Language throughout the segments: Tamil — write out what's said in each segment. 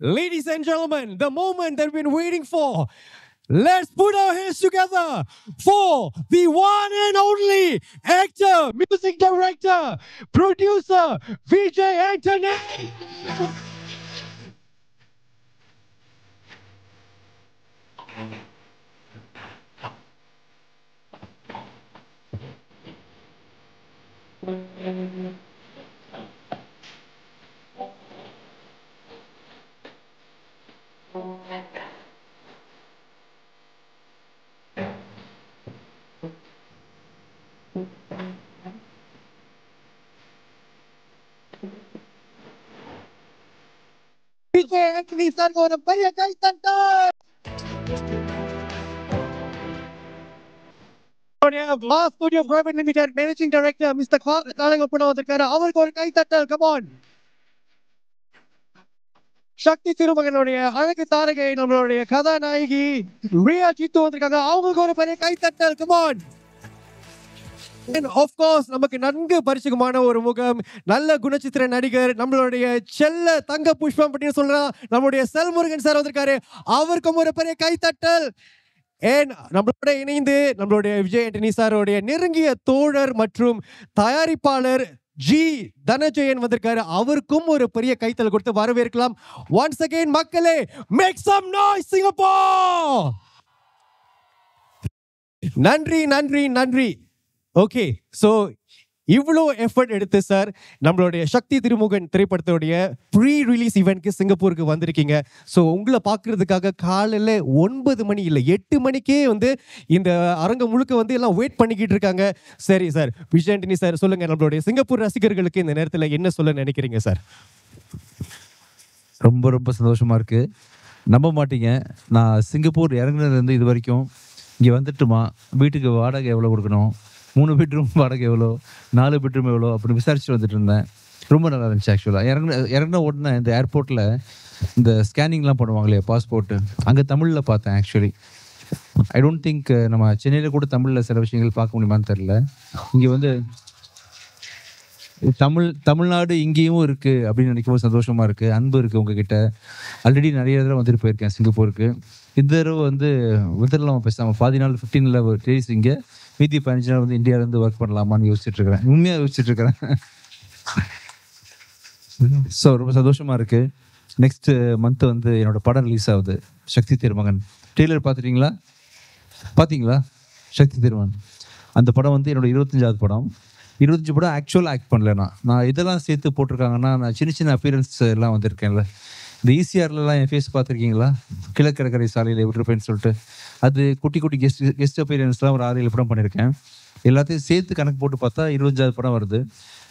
Ladies and gentlemen, the moment that we've been waiting for. Let's put our hands together for the one and only actor, music director, producer, Vijay Antony. Vijay Antony sir ஒரு பெரிய கை தட்டல். Mass Studio Private Limited Managing Director Mr. Kalangapuno வந்திருக்காரு. அவருக்கு ஒரு கை தட்டல். Come on. சக்தி திருமகனுடைய அழகு தாரகை நம்மளுடைய கதாநாயகி ரியா ஜித்து வந்திருக்காங்க. அவங்களுக்கு ஒரு பெரிய கை தட்டல். Come on. And of course நமக்கு நன்கு பரிச்சயமான ஒரு முகம், நல்ல குணச்சித்திர நடிகர், நம்மளுடைய செல்ல தங்க புஷ்பம் அப்படின்னு சொல்லலாம், நம்மளுடைய செல்முருகன் சார் வந்திருக்காரு. அவருக்கும் ஒரு பெரிய கைத்தட்டல். And நம்மளோட இணைந்து நம்மளுடைய விஜய் ஆண்டனி சாரோடைய நெருங்கிய தோழர் மற்றும் தயாரிப்பாளர் ஜி தனஜயன் வந்திருக்காரு. அவருக்கும் ஒரு பெரிய கைத்தல் கொடுத்து வரவேற்கலாம். Once again மக்களே, make some noise Singapore. நன்றி நன்றி நன்றி. ஓகே, ஸோ இவ்வளோ எஃபர்ட் எடுத்து சார் நம்மளுடைய சக்தி திருமுகன் திரைப்படத்துடைய ப்ரீ ரிலீஸ் ஈவெண்ட்க்கு சிங்கப்பூருக்கு வந்திருக்கீங்க. ஸோ உங்களை பார்க்கறதுக்காக காலையில் 9 மணி இல்லை 8 மணிக்கே வந்து இந்த அரங்கம் முழுக்க வந்து எல்லாம் வெயிட் பண்ணிக்கிட்டு இருக்காங்க. சரி சார், விஜய் ஆண்டனி சார் சொல்லுங்கள், நம்மளுடைய சிங்கப்பூர் ரசிகர்களுக்கு இந்த நேரத்தில் என்ன சொல்ல நினைக்கிறீங்க சார்? ரொம்ப ரொம்ப சந்தோஷமாக இருக்குது. நம்ப மாட்டீங்க, நான் சிங்கப்பூர் இறங்குனதுலேருந்து இது வரைக்கும் இங்கே வந்துட்டுமா, வீட்டுக்கு வாடகை எவ்வளோ கொடுக்கணும், 3 பெட்ரூம் வாடகை எவ்வளோ, 4 பெட்ரூம் எவ்வளோ அப்படி விசாரிச்சுட்டு வந்துட்டு இருந்தேன். ரொம்ப நல்லா இருந்துச்சு. ஆக்சுவலாக இறங்கின உடனே இந்த ஏர்போர்ட்டில் இந்த ஸ்கேனிங்லாம் பண்ணுவாங்க இல்லையா, பாஸ்போர்ட்டு, அங்கே தமிழில் பார்த்தேன். ஆக்சுவலி ஐ டோன்ட் திங்க் நம்ம சென்னையில் கூட தமிழில் சில விஷயங்கள் பார்க்க முடியுமான்னு தெரில. இங்கே வந்து தமிழ்நாடு இங்கேயும் இருக்குது அப்படின்னு நினைக்கும்போது சந்தோஷமாக இருக்குது. அன்பு இருக்குது உங்ககிட்ட. ஆல்ரெடி நிறைய தடவை வந்துட்டு போயிருக்கேன் சிங்கப்பூருக்கு. இந்த தடவை வந்து விதரலாம் பேசாமல் 14 நாள் 15 டேஸ் இங்கே, மீதி 15 நாள் வந்து இந்தியாவிலேருந்து ஒர்க் பண்ணலாமான்னு யோசிச்சுட்ருக்கிறேன். உண்மையாக யோசிச்சுட்ருக்கிறேன். ஸோ ரொம்ப சந்தோஷமாக இருக்குது. நெக்ஸ்ட்டு மந்த்து வந்து என்னோடய படம் ரிலீஸ் ஆகுது, சக்தி திருமகன். ட்ரெய்லர் பார்த்தீங்களா? சக்தி திருமகன் அந்த படம் வந்து என்னோடய 25வது படம். 25 படம் ஆக்சுவலாக ஆக்ட் பண்ணலண்ணா. நான் இதெல்லாம் சேர்த்து போட்டிருக்காங்கன்னா, நான் சின்ன சின்ன அப்பியரன்ஸ் எல்லாம் வந்திருக்கேன்ல. இந்த ஈசிஆர்லாம் என் ஃபேஸ் பார்த்துருக்கீங்களா? கிழக்கடற்கரை சாலையில் விட்டுருப்பேன்னு சொல்லிட்டு அது குட்டி குட்டி கெஸ்ட் அப்பியரன்ஸ்லாம் ஒரு 6-7 படம் பண்ணியிருக்கேன். எல்லாத்தையும் சேர்த்து கணக்கு போட்டு பார்த்தா 25வது படம் வருது.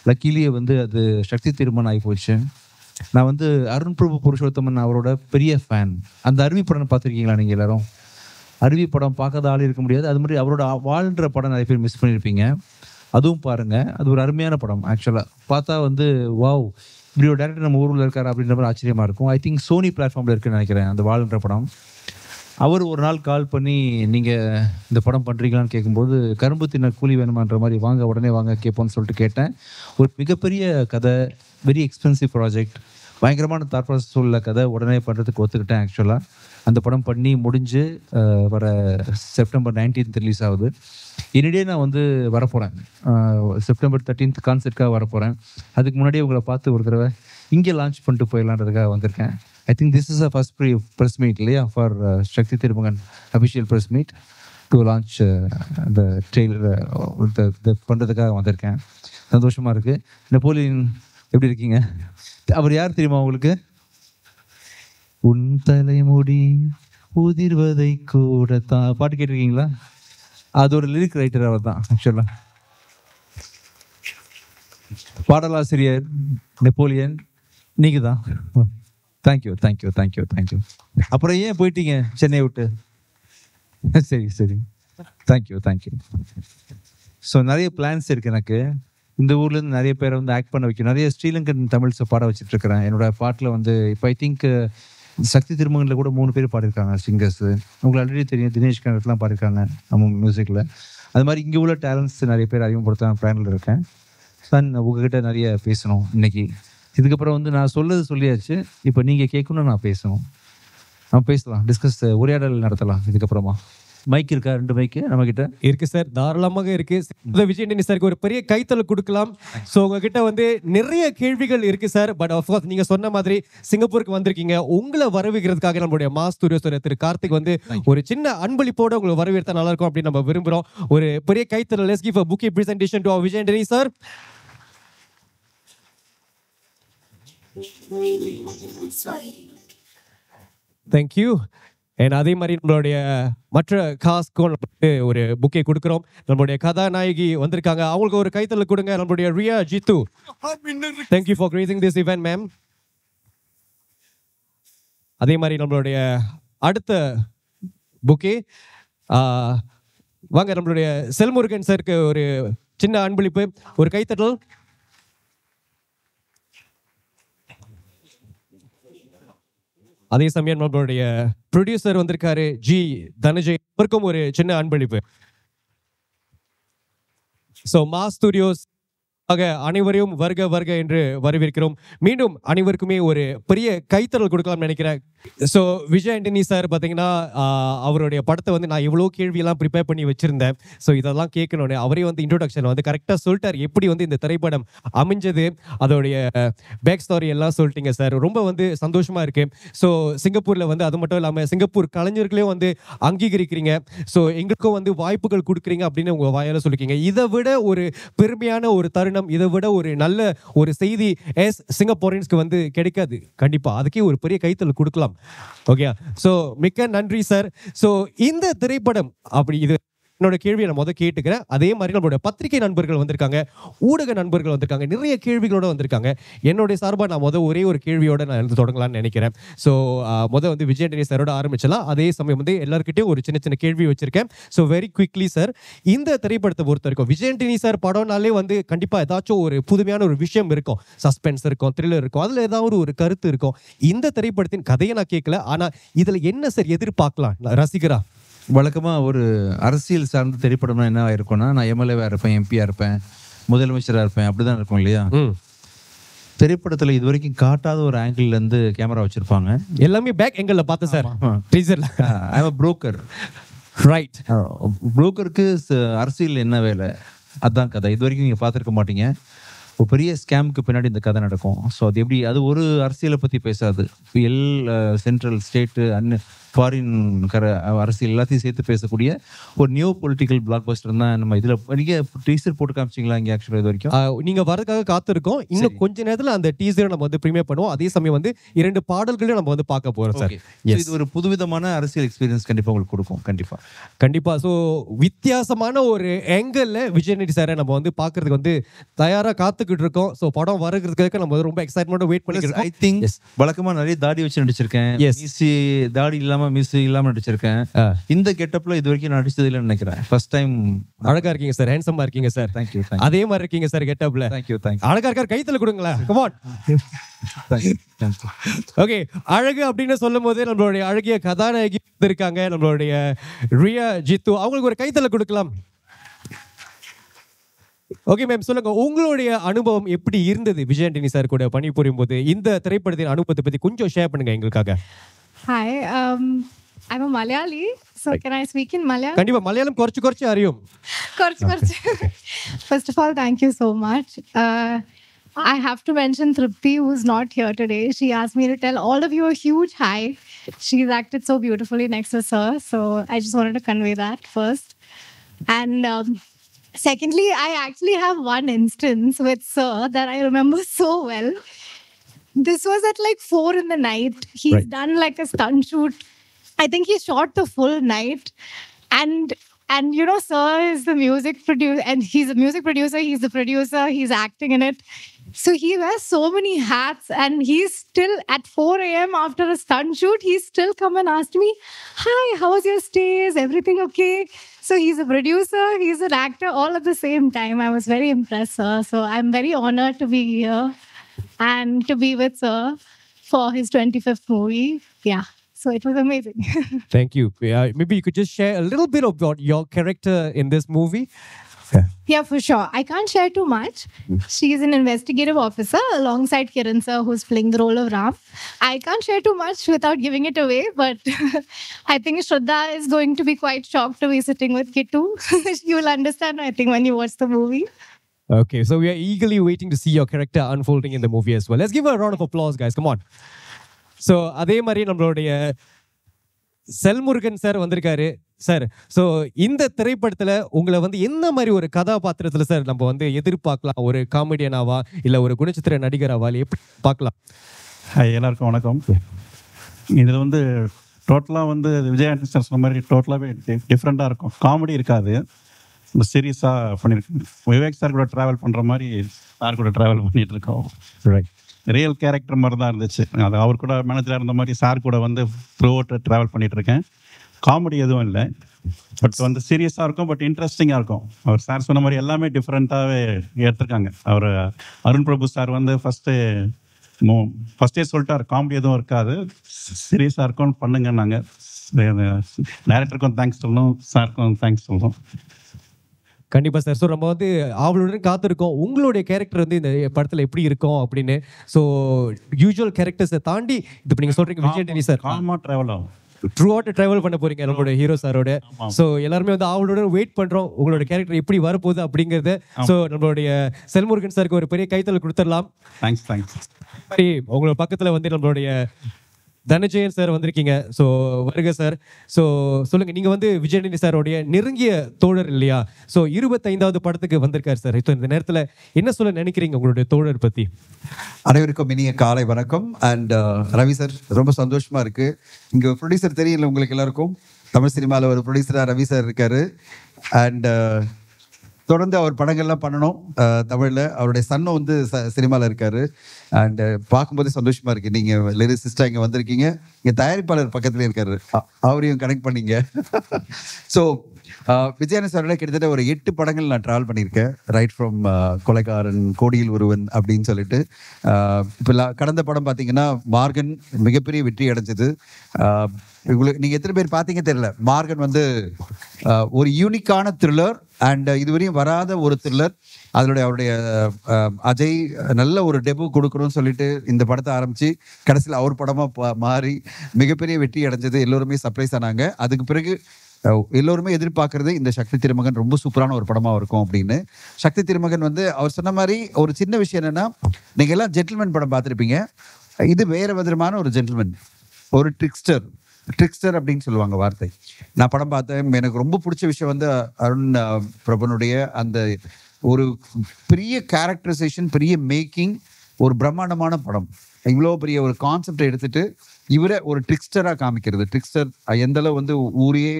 லக்கிலியே வந்து அது சக்தி திருமணம் ஆகி போச்சு. நான் வந்து அருண் பிரபு புருஷோத்தமன் அவரோட பெரிய ஃபேன். அந்த அருவி படம் பார்த்துருக்கீங்களா நீங்கள் எல்லாரும்? அருவி படம் பார்க்காத ஆள் இருக்க முடியாது. அது மாதிரி அவரோட வாழ்கிற படம் நிறைய பேர் மிஸ் பண்ணியிருப்பீங்க. அதுவும் பாருங்கள், அது ஒரு அருமையான படம். ஆக்சுவலாக பார்த்தா வந்து வாவ், இப்படி ஒரு டேரக்டர் நம்ம ஊரில் இருக்காரு அப்படின்ற மாதிரி ஆச்சரியமாக இருக்கும். ஐ திங்க் சோனி பிளாட்ஃபார்மில் இருக்குன்னு நினைக்கிறேன் அந்த வாழ்கிற படம். அவர் ஒரு நாள் கால் பண்ணி நீங்கள் இந்த படம் பண்ணுறீங்களான்னு கேட்கும்போது, கரும்பு தின்ன கூலி வேணுமான்ற மாதிரி, வாங்க உடனே வாங்க கேட்போன்னு சொல்லிட்டு கேட்டேன். ஒரு மிகப்பெரிய கதை, வெரி எக்ஸ்பென்சிவ் ப்ராஜெக்ட், பயங்கரமான தாற்ப சூழல கதை, உடனே பண்ணுறதுக்கு ஒத்துக்கிட்டேன். ஆக்சுவலாக அந்த படம் பண்ணி முடிஞ்சு வர செப்டம்பர் 19 ரிலீஸ் ஆகுது. என்னிடையே நான் வந்து வரப்போகிறேன், செப்டம்பர் 13 கான்சர்ட்காக வரப்போகிறேன். அதுக்கு முன்னாடியே உங்களை பார்த்து ஒரு தடவை இங்கே லான்ச் பண்ணிட்டு போயிடலான்றதுக்காக வந்திருக்கேன். I think this is a first press meet இல்லையா for Sakthi Thirumahan official press meet to launch இந்த ட்ரெய்லர் பண்ணுறதுக்காக வந்திருக்கேன். சந்தோஷமாக இருக்குது. நெப்போலியன் எப்படி இருக்கீங்க? அவர் யார் தெரியுமா உங்களுக்கு? உன் தலைமுடி உதிர்வதை கூட தான் பாட்டு கேட்டிருக்கீங்களா? அது ஒரு லிரிக் ரைட்டர் அவர் தான். ஆக்சுவலாக பாடலாசிரியர் நெப்போலியன் நீங்கள் தான். Thank you thank you thank you thank you. அப்புறம் ஏன் போயிட்டீங்க சென்னை விட்டு? சரி சரி, தேங்க்யூ தேங்க்யூ. ஸோ நிறைய பிளான்ஸ் இருக்குது எனக்கு. இந்த ஊர்லேருந்து நிறைய பேரை வந்து ஆக்ட் பண்ண வைக்கணும். நிறைய ஸ்ரீலங்கன் தமிழ்ஸை பாட வச்சுட்ருக்கிறேன். என்னோடய பாட்டில் வந்து இப்போ ஐ திங்க் சக்தி திருமகனில் கூட 3 பேர் பாடியிருக்காங்க சிங்கர்ஸ். உங்களுக்கு ஆல்ரெடி தெரியும், தினேஷ் கனகட்லாம் பாடியிருக்காங்க நம்ம மியூசிக்கில். அது மாதிரி இங்கே உள்ள டேலண்ட்ஸ் நிறைய பேர் அறிமுகப்படுத்த பிளானில் இருக்கேன். சார் உங்ககிட்ட நிறைய பேசணும் இன்னைக்கு. இதுக்கப்புறம் வந்து நான் சொல்லியாச்சு, இப்போ நீங்கள் கேட்கணும்னு நான் பேசணும். நம்ம பேசலாம், டிஸ்கஸ், உரையாடல் நடத்தலாம். இதுக்கப்புறமா மைக் இருக்கா? 2 மைக்கு நம்ம கிட்ட இருக்கு சார், தாராளமாக இருக்கு. விஜய் ஆண்டனி சாருக்கு ஒரு பெரிய கைத்தல கொடுக்கலாம். ஸோ உங்ககிட்ட வந்து நிறைய கேள்விகள் இருக்கு சார். பட் ஆஃப்கோர்ஸ் நீங்க சொன்ன மாதிரி சிங்கப்பூருக்கு வந்திருக்கீங்க. உங்களை வரவேற்கிறதுக்காக நம்மளுடைய மாஸ் ஸ்டுடியோஸ் திரு கார்த்திக் வந்து ஒரு சின்ன அன்பளிப்போட உங்களை வரவேற்ற நல்லா இருக்கும் அப்படின்னு நம்ம விரும்புறோம். ஒரு பெரிய கைத்தல. Let's give a bouquet presentation to our Vijay Antony sir. Thank you. அதே மாதிரி நம்மளுடைய மற்ற காஸ்க்கும் ஒரு புக்கே கொடுக்குறோம். நம்மளுடைய கதாநாயகி வந்திருக்காங்க, அவங்களுக்கு ஒரு கைத்தல கொடுங்க. நம்மளுடைய Riya Jithu. Thank you for gracing this event ma'am. அதே மாதிரி நம்மளுடைய அடுத்த புக்கே வாங்க, நம்மளுடைய செல்முருகன் சாருக்கு ஒரு சின்ன அன்பளிப்பு, ஒரு கைத்தட்டல். அதே சமயம் நம்மளுடைய ப்ரொடியூசர் வந்திருக்காரு ஜி தனஜய், அவருக்கும் ஒரு சின்ன அன்பளிப்பு. ஸோ மாஸ் ஸ்டுடியோஸ் அனைவரையும் வருக வருக என்று வரவேற்கிறோம். மீண்டும் அனைவருக்குமே ஒரு பெரிய கைத்தறல் கொடுக்கலாம் நினைக்கிறேன். ஸோ விஜய் ஆண்டனி சார் பார்த்தீங்கன்னா அவருடைய படத்தை வந்து நான் இவ்வளோ கேள்வியெல்லாம் ப்ரிப்பேர் பண்ணி வச்சிருந்தேன். ஸோ இதெல்லாம் கேட்கணுன்னு அவரே வந்து இன்ட்ரோடக்ஷன் வந்து கரெக்டாக சொல்லிட்டார், எப்படி வந்து இந்த திரைப்படம் அமைஞ்சது, அதோடைய பேக் ஸ்டோரி எல்லாம் சொல்லிட்டீங்க சார். ரொம்ப வந்து சந்தோஷமா இருக்கு. ஸோ சிங்கப்பூரில் வந்து அது மட்டும் இல்லாமல் சிங்கப்பூர் கலைஞர்களையும் வந்து அங்கீகரிக்கிறீங்க. ஸோ எங்களுக்கும் வந்து வாய்ப்புகள் கொடுக்குறீங்க அப்படின்னு உங்கள் வாயால் சொல்லிக்கிங்க. இதை விட ஒரு பெருமையான ஒரு தருணம், இதை விட ஒரு நல்ல ஒரு செய்தி சிங்கப்பூரியன்ஸ்க்கு வந்து கிடைக்காது. கண்டிப்பா அதுக்கே ஒரு பெரிய கைத்தல் கொடுக்கலாம். ஓகே, சோ மிக்க நன்றி சார். சோ இந்த திரைப்படம் அப்படி இது என்னோட கேள்வியை நான் முதல் கேட்டுக்கிறேன். அதே மாதிரி நம்மளோட பத்திரிகை நண்பர்கள் வந்திருக்காங்க, ஊடக நண்பர்கள் வந்திருக்காங்க, நிறைய கேள்விகளோட வந்திருக்காங்க. என்னுடைய சார்பாக நான் ஒரே ஒரு கேள்வியோட நான் எழுந்து தொடங்கலாம்னு நினைக்கிறேன். ஸோ வந்து விஜய் ஆண்டனி சாரோட ஆரம்பிச்சலாம். அதே சமயம் வந்து எல்லாருக்கிட்டையும் ஒரு சின்ன சின்ன கேள்வி வச்சிருக்கேன். ஸோ வெரி குவிக்லி சார், இந்த திரைப்படத்தை பொறுத்த வரைக்கும் விஜய் ஆண்டனி சார் படம்னாலே வந்து கண்டிப்பாக ஏதாச்சும் ஒரு புதுமையான ஒரு விஷயம் இருக்கும், சஸ்பென்ஸ் இருக்கும், த்ரில்லர் இருக்கும், அதில் ஏதாவது ஒரு கருத்து இருக்கும். இந்த திரைப்படத்தின் கதையை நான் கேட்கல, ஆனால் இதில் என்ன சார் எதிர்பார்க்கலாம் ரசிகரா? வழக்கமாக ஒரு அரசியல் சார்ந்த திரைப்படம்னா என்ன இருக்கும்னா, நான் எம்எல்ஏவாக இருப்பேன், எம்பியாக இருப்பேன், முதலமைச்சராக இருப்பேன், அப்படி தான் இருக்கும் இல்லையா? திரைப்படத்தில் இது வரைக்கும் காட்டாத ஒரு ஆங்கிள்லேருந்து கேமரா வச்சுருப்பாங்க. எல்லாமே பேக் ஆங்கிளில் பார்த்தேன் சார் டீசரில். I am broker. ரைட், புரோக்கருக்கு அரசியல் என்ன வேலை, அதுதான் கதை. இது வரைக்கும் நீங்கள் பார்த்துருக்க மாட்டீங்க. ஒரு பெரிய ஸ்கேமுக்கு பின்னாடி இந்த கதை நடக்கும். ஸோ அது எப்படி, அது ஒரு அரசியலை பற்றி பேசாது. சென்ட்ரல் ஸ்டேட்டு ஃபாரின் அரசியல் எல்லாத்தையும் சேர்த்து பேசக்கூடிய ஒரு நியூ பொலிட்டிக்கல் பிளாக் பஸ்டர் தான் நம்ம இதில். நீங்கள் டீசர் போட்டு காமிச்சிங்களா இங்கே? ஆக்சுவலாக இது வரைக்கும் நீங்கள் வரதுக்காக காத்திருக்கோம். இன்னும் கொஞ்ச நேரத்தில் அந்த டீசரை நம்ம வந்து ப்ரீமியர் பண்ணுவோம். அதே சமயம் வந்து 2 பாடல்களையும் நம்ம வந்து பார்க்க போகிறோம் சார். இது ஒரு புதுவிதமான அரசியல் எக்ஸ்பீரியன்ஸ் கண்டிப்பாக உங்களுக்கு கொடுக்கும். கண்டிப்பாக. ஸோ வித்தியாசமான ஒரு ஆங்கிளில் விஜய் ஆண்டனி சாரை நம்ம வந்து பார்க்கறதுக்கு வந்து தயாராக காத்துக்கிட்டு இருக்கோம். ஸோ படம் வரதுக்காக நம்ம ரொம்ப எக்ஸைட்மெண்ட்டாக வெயிட் பண்ணிக்கிறோம். ஐ திங்க் வழக்கமாக நிறைய தாடி வச்சு நடிச்சிருக்கேன், தாடி இல்லாமல் மிஸ் இல்லாம நடிச்சிருக்கேன். இந்த கெட்டப்ல இது வரைக்கும் நடிச்சது இல்லைன்னு நினைக்கிறேன். First time. அழகா இருக்கீங்க சார், ஹேண்ட்ஸமா இருக்கீங்க சார். Thank you. அதே மாதிரி இருக்கீங்க சார் கெட்டப்ல. Thank you. அழகா இருக்கார், கைத்தல கொடுங்களா. Come on. ஓகே, அழகு அப்படின்னு சொல்லும் போது நம்மளுடைய அழகிய கதாநாயகி இருக்காங்க, நம்மளுடைய ரியா ஜித்து, அவங்களுக்கு ஒரு கைத்தல கொடுக்கலாம். ஓகே மேம், சொல்லுங்க உங்களுடைய அனுபவம் எப்படி இருந்தது விஜய் ஆண்டனி சார் கூட பணிபுரியும் போது? இந்த திரைப்படத்தின் அனுபவத்தை பத்தி கொஞ்சம் ஷேர் பண்ணுங்க எங்களுக்காக. Hi, I'm a Malayali, so can I speak in Malayalam? கண்டிப்பா, மலையாளம் குறைச்சு அறியும். First of all, thank you so much. I have to mention Tripti, who's not here today. She asked me to tell all of you a huge hi. She's acted so beautifully next to Sir, so I just wanted to convey that first. And secondly, I actually have one instance with Sir that I remember so well. This was at like 4 in the night. He's done like a stunt shoot. I think he shot the full night. And you know, Sir is the music producer, and he's a music producer, he's the producer, he's acting in it. So he wears so many hats, and he's still at 4 a.m. after a stunt shoot, he's still come and asked me, hi, how was your stay? Is everything okay? So he's a producer, he's an actor, all at the same time. I was very impressed, Sir. So I'm very honored to be here and to be with Sir. for his 25th movie. Yeah, so it was amazing. Thank you. Maybe you could just share a little bit about your character in this movie. Yeah, for sure. I can't share too much. She's an investigative officer alongside Kiran sir, who's playing the role of Ram. I can't share too much without giving it away, but I think Shraddha is going to be quite shocked to be sitting with Kittu. You will understand, I think, when you watch the movie. Okay, so we are eagerly waiting to see your character unfolding in the movie as well. Let's give her a round of applause, guys. Come on. So, அதே மாதிரி நம்மளுடைய செல்முருகன் சார் வந்திருக்காரு சார். ஸோ இந்த திரைப்படத்தில் உங்களை வந்து என்ன மாதிரி ஒரு கதாபாத்திரத்தில் சார் நம்ம வந்து எதிர்பார்க்கலாம்? ஒரு காமெடியனாவா இல்லை ஒரு குணச்சித்திர நடிகராவா இல்லை எப்படி பார்க்கலாம்? ஹாய், எல்லாருக்கும் வணக்கம். இதில் வந்து டோட்டலாக வந்து விஜய் ஆண்டனி சார் சொன்ன மாதிரி டோட்டலாகவே டிஃப்ரெண்ட்டாக இருக்கும். காமெடி இருக்காது, ரொம்ப சீரியஸாக பண்ணியிருக்கோம். விவேக் சார் கூட ட்ராவல் பண்ணுற மாதிரி சார் கூட ட்ராவல் பண்ணிகிட்டு இருக்கோம். ரைட், ரியல் கேரக்டர் மாதிரி தான் இருந்துச்சு. அது அவர் கூட மேனேஜராக இருந்த மாதிரி சார் கூட வந்து த்ரூ அவுட் ட்ராவல் பண்ணிகிட்ருக்கேன். காமெடி எதுவும் இல்லை, பட் வந்து சீரியஸாக இருக்கும், பட் இன்ட்ரெஸ்டிங்காக இருக்கும். அவர் சார் சொன்ன மாதிரி எல்லாமே டிஃப்ரெண்ட்டாகவே எடுத்திருக்காங்க. அவர் அருண் பிரபு சார் வந்து ஃபஸ்ட்டே சொல்லிட்டார் காமெடி எதுவும் இருக்காது, சீரியஸாக இருக்கும்னு பண்ணுங்க. நாங்கள் டைரக்டருக்கும் தேங்க்ஸ் சொல்லணும், சாருக்கும் தேங்க்ஸ் சொல்லணும். கண்டிப்பாக சார். ஸோ நம்ம வந்து அவளுடன் காத்திருக்கோம் உங்களுடைய கேரக்டர் வந்து இந்த படத்தில் எப்படி இருக்கும் அப்படின்னு. ஸோ யூஸ்வல் கேரக்டர்ஸை தாண்டி இப்போ நீங்கள் சொல்கிறீங்க விஜய் ஆண்டனி சார் காமாக ட்ராவல் ஆகும், த்ரூ அவுட் ட்ராவல் பண்ண போறீங்க நம்மளோட ஹீரோ சாரோட. ஸோ எல்லாருமே வந்து அவளோட வெயிட் பண்றோம் உங்களோட கேரக்டர் எப்படி வரப்போகுது அப்படிங்கிறத. ஸோ நம்மளுடைய செல்முருகன் சாருக்கு ஒரு பெரிய கைத்தல் கொடுத்துடலாம். தேங்க்ஸ். உங்களோட பக்கத்தில் வந்து நம்மளுடைய தனஜெயன் சார் வந்திருக்கீங்க. ஸோ வருக சார். ஸோ சொல்லுங்க, நீங்க வந்து விஜய் ஆண்டனி சாரோடைய நெருங்கிய தோழர் இல்லையா? ஸோ 25வது படத்துக்கு வந்திருக்காரு சார். இப்போ இந்த நேரத்தில் என்ன சொல்ல நினைக்கிறீங்க உங்களுடைய தோழர் பத்தி? அனைவருக்கும் இனிய காலை வணக்கம். அண்ட் ரவி சார், ரொம்ப சந்தோஷமா இருக்கு. இங்க ப்ரொடியூசர் தெரியல உங்களுக்கு எல்லாருக்கும், தமிழ் சினிமாவில் ஒரு ப்ரொடியூசராக ரவி சார் இருக்காரு. அண்ட் தொடர்ந்து அவர் படங்கள்லாம் பண்ணணும் தமிழில். அவருடைய சன்னும் வந்து சினிமாவில் இருக்காரு. அண்ட் பார்க்கும்போதே சந்தோஷமாக இருக்குது. நீங்கள் லிரிசிஸ்டாக இங்கே வந்திருக்கீங்க, இங்கே தயாரிப்பாளர் பக்கத்துலேயே இருக்காரு, அவரையும் கனெக்ட் பண்ணீங்க. ஸோ விஜய் ஆண்டனி சாரோட கிட்டத்தட்ட ஒரு 8 படங்கள் நான் ட்ராவல் பண்ணியிருக்கேன். ரைட் ஃப்ரம் கொலைகாரன், கோடியில் ஒருவன் அப்படின்னு சொல்லிட்டு. இப்போ கடந்த படம் பார்த்தீங்கன்னா மார்கன் மிகப்பெரிய வெற்றி அடைஞ்சது. உங்களுக்கு நீங்கள் எத்தனை பேர் பார்த்தீங்க தெரியல. மார்கன் வந்து ஒரு யூனிக்கான த்ரில்லர் அண்ட் இதுவரையும் வராத ஒரு த்ரில்லர். அவருடைய அஜய் நல்ல ஒரு டெபு கொடுக்கணும்னு சொல்லிட்டு இந்த படத்தை ஆரம்பித்து கடைசியில் அவர் படமாக மாறி மிகப்பெரிய வெற்றி அடைஞ்சது. எல்லோருமே சர்ப்ரைஸ் ஆனாங்க. அதுக்கு பிறகு எல்லோருமே எதிர்பார்க்கறது இந்த சக்தி திருமகன் ரொம்ப சூப்பரான ஒரு படமாக இருக்கும் அப்படின்னு. சக்தி திருமகன் வந்து அவர் சொன்ன மாதிரி ஒரு சின்ன விஷயம் என்னென்னா, நீங்கள் எல்லாம் ஜென்டில்மேன் படம் பார்த்துருப்பீங்க. இது வேறு விதமான ஒரு ஜென்டில்மேன், ஒரு ட்ரிக்ஸ்டர் அப்படின்னு சொல்லுவாங்க வார்த்தை. நான் படம் பார்த்தேன், எனக்கு ரொம்ப பிடிச்ச விஷயம் வந்து அருண் பிரபனுடைய அந்த ஒரு பெரிய கேரக்டரைசேஷன், பெரிய மேக்கிங், ஒரு பிரம்மாண்டமான படம். இவ்வளோ பெரிய ஒரு கான்செப்டை எடுத்துட்டு இவரை ஒரு ட்ரிக்ஸ்டராக காமிக்கிறது. ட்ரிக்ஸ்டர் எந்தளவு வந்து ஊரையே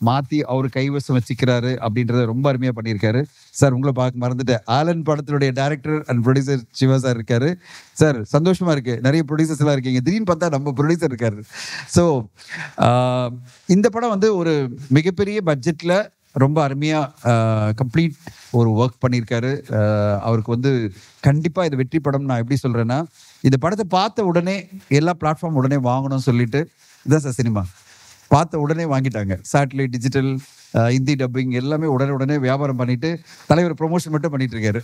மாற்றி அவர் கைவசம் வச்சுக்கிறாரு அப்படின்றத ரொம்ப அருமையாக பண்ணியிருக்காரு. சார் உங்களை பார்க்க மறந்துட்டேன், ஆலன் படத்தினுடைய director and producer Siva sir இருக்காரு. சார் சந்தோஷமாக இருக்குது, நிறைய ப்ரொடியூசர்ஸ் எல்லாம் இருக்கீங்க, திடீர்னு பார்த்தா நம்ம ப்ரொடியூசர் இருக்காரு. ஸோ இந்த படம் வந்து ஒரு மிகப்பெரிய பட்ஜெட்டில் ரொம்ப அருமையாக கம்ப்ளீட் ஒரு ஒர்க் பண்ணியிருக்காரு. அவருக்கு வந்து கண்டிப்பாக இது வெற்றி படம். நான் எப்படி சொல்கிறேன்னா, இந்த படத்தை பார்த்த உடனே எல்லா பிளாட்ஃபார்ம் உடனே வாங்கணும்னு சொல்லிட்டு இதான் சார் சினிமா. பார்த்த உடனே வாங்கிட்டாங்க. சேட்டலைட், டிஜிட்டல், ஹிந்தி டப்பிங் எல்லாமே உடனே வியாபாரம் பண்ணிட்டு தலைவர் ப்ரொமோஷன் மட்டும் பண்ணிட்டு இருக்காரு.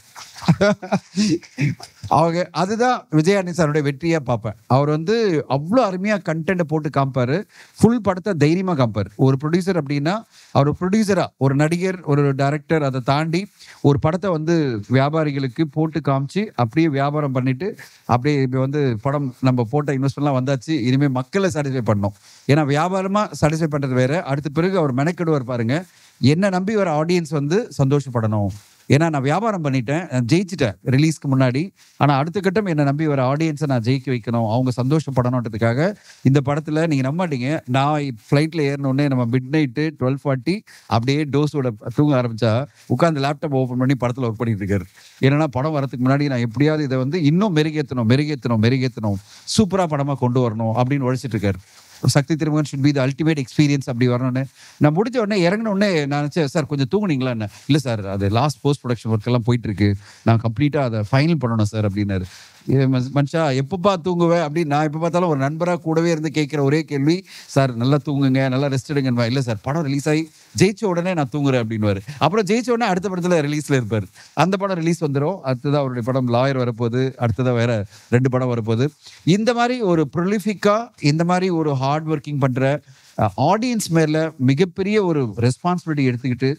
அவங்க அதுதான் விஜய் ஆண்டனி சாருடைய வெற்றியாக பார்ப்பேன். அவர் வந்து அவ்வளோ அருமையாக கண்டென்ட்டை போட்டு காமிப்பார். ஃபுல் படத்தை தைரியமாக காமிப்பார். ஒரு ப்ரொடியூசர் அப்படின்னா அவர் ப்ரொடியூசராக, ஒரு நடிகர், ஒரு டைரக்டர், அதை தாண்டி ஒரு படத்தை வந்து வியாபாரிகளுக்கு போட்டு காமிச்சு அப்படியே வியாபாரம் பண்ணிட்டு அப்படியே இப்போ வந்து படம் நம்ம போட்ட இன்வெஸ்ட்மெண்ட்லாம் வந்தாச்சு, இனிமேல் மக்களை சாட்டிஸ்ஃபை பண்ணோம். ஏன்னா வியாபாரமாக சாட்டிஸ்ஃபை பண்ணுறது வேற, அடுத்த பிறகு அவர் மெனக்கெடுவார் பாருங்க. என்ன நம்பி வர ஆடியன்ஸ் வந்து சந்தோஷப்படணும். ஏன்னா நான் வியாபாரம் பண்ணிட்டேன், நான் ஜெயிச்சிட்டேன் ரிலீஸ்க்கு முன்னாடி. ஆனால் அடுத்த கட்டம் என்னை நம்பி வர ஆடியன்ஸை நான் ஜெயிக்க வைக்கணும், அவங்க சந்தோஷப்படணுன்றதுக்காக இந்த படத்தில் நீங்கள் நம்ப மாட்டீங்க, நான் ஃப்ளைட்டில் ஏறினோடனே நம்ம மிட் நைட்டு 12:40 அப்படியே டோஸோட தூங்க ஆரம்பித்தா உட்காந்து லேப்டாப் ஓப்பன் பண்ணி படத்தில் ஒர்க் பண்ணிட்டு இருக்காரு. ஏன்னா படம் வரதுக்கு முன்னாடி நான் எப்படியாவது இதை வந்து இன்னும் மெருகேற்றணும், சூப்பராக படமாக கொண்டு வரணும் அப்படின்னு உழைச்சிட்டு இருக்காரு. சக்தி திருமகன் should be the ultimate experience அப்படி வரணும்னு. நான் முடிஞ்ச உடனே இறங்கின உடனே நான் நினச்சேன், சார் கொஞ்சம் தூங்குனீங்களா? என்ன இல்லை சார், அது லாஸ்ட் போஸ்ட் ப்ரொடக்ஷன் ஒர்க் எல்லாம் போயிட்டு இருக்கு, நான் கம்ப்ளீட்டாக அதை ஃபைனல் பண்ணணும் சார் அப்படின்னாரு. மனுஷா எப்பப்பா தூங்குவேன் அப்படின்னு நான் எப்போ பார்த்தாலும் ஒரு நண்பராக கூடவே இருந்து கேட்குற ஒரே கேள்வி, சார் நல்லா தூங்குங்க, நல்லா ரெஸ்ட் எடுங்கன்னு. இல்லை சார், படம் ரிலீஸ் ஆகி ஜெயிச்ச உடனே நான் தூங்குறேன் அப்படின்வாரு. அப்புறம் ஜெயிச்ச உடனே அடுத்த படத்தில் ரிலீஸில் இருப்பார். அந்த படம் ரிலீஸ் வந்துடும். அடுத்ததாக அவருடைய படம் லாயர் வரப்போகுது. அடுத்ததாக வேற 2 படம் வரப்போகுது. இந்த மாதிரி ஒரு ப்ரொலிஃபிக்காக, இந்த மாதிரி ஒரு ஹார்ட் ஒர்க்கிங் பண்ணுற ஆடியன்ஸ் மேலே மிகப்பெரிய ஒரு ரெஸ்பான்சிபிலிட்டி எடுத்துக்கிட்டு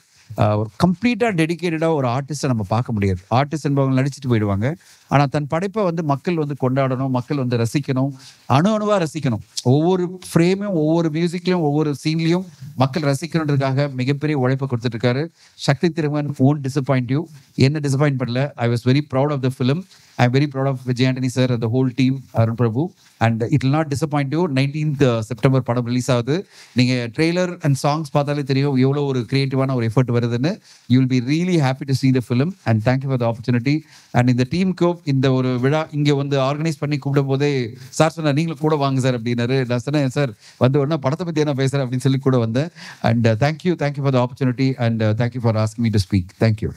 ஒரு கம்ப்ளீட்டாக டெடிக்கேட்டடாக ஒரு ஆர்டிஸ்ட்டை நம்ம பார்க்க முடியாது. ஆர்டிஸ்ட் என்பவங்க நடிச்சுட்டு போயிடுவாங்க. ஆனால் தன் படைப்பை வந்து மக்கள் வந்து கொண்டாடணும், மக்கள் வந்து ரசிக்கணும், அணுவாக ரசிக்கணும். ஒவ்வொரு ஃப்ரேமையும், ஒவ்வொரு மியூசிக்லையும், ஒவ்வொரு சீன்லையும் மக்கள் ரசிக்கணுன்றதுக்காக மிகப்பெரிய உழைப்பை கொடுத்துட்ருக்காரு. சக்தி திருமகன் won't disappoint you. என்ன டிசப்பாயிண்ட் பண்ணல. I was very proud of the film. I am very proud of Vijay Antony sir and the whole team, Arun Prabhu. And it will not disappoint you. 19th September படம் ரிலீஸ் ஆகுது. நீங்கள் ட்ரெய்லர் அண்ட் சாங்ஸ் பார்த்தாலே தெரியும் எவ்வளோ ஒரு கிரியேட்டிவான ஒரு எஃபர்ட் வருதுன்னு. You will be really happy to see the film and thank you for the opportunity. And இந்த டீமுக்கு இந்த ஒரு விழா இங்கே வந்து ஆர்கனைஸ் பண்ணி கூப்பிடும் போதே சார் சொன்னார், நீங்களும் கூட வாங்க சார் அப்படின்னாரு. நான் சொன்னேன், சார் வந்து ஒன்றா படத்தை பற்றி என்ன பேசுகிறேன் அப்படின்னு சொல்லி கூட வந்தேன். And thank you for the opportunity and thank you for asking me to speak. Thank you.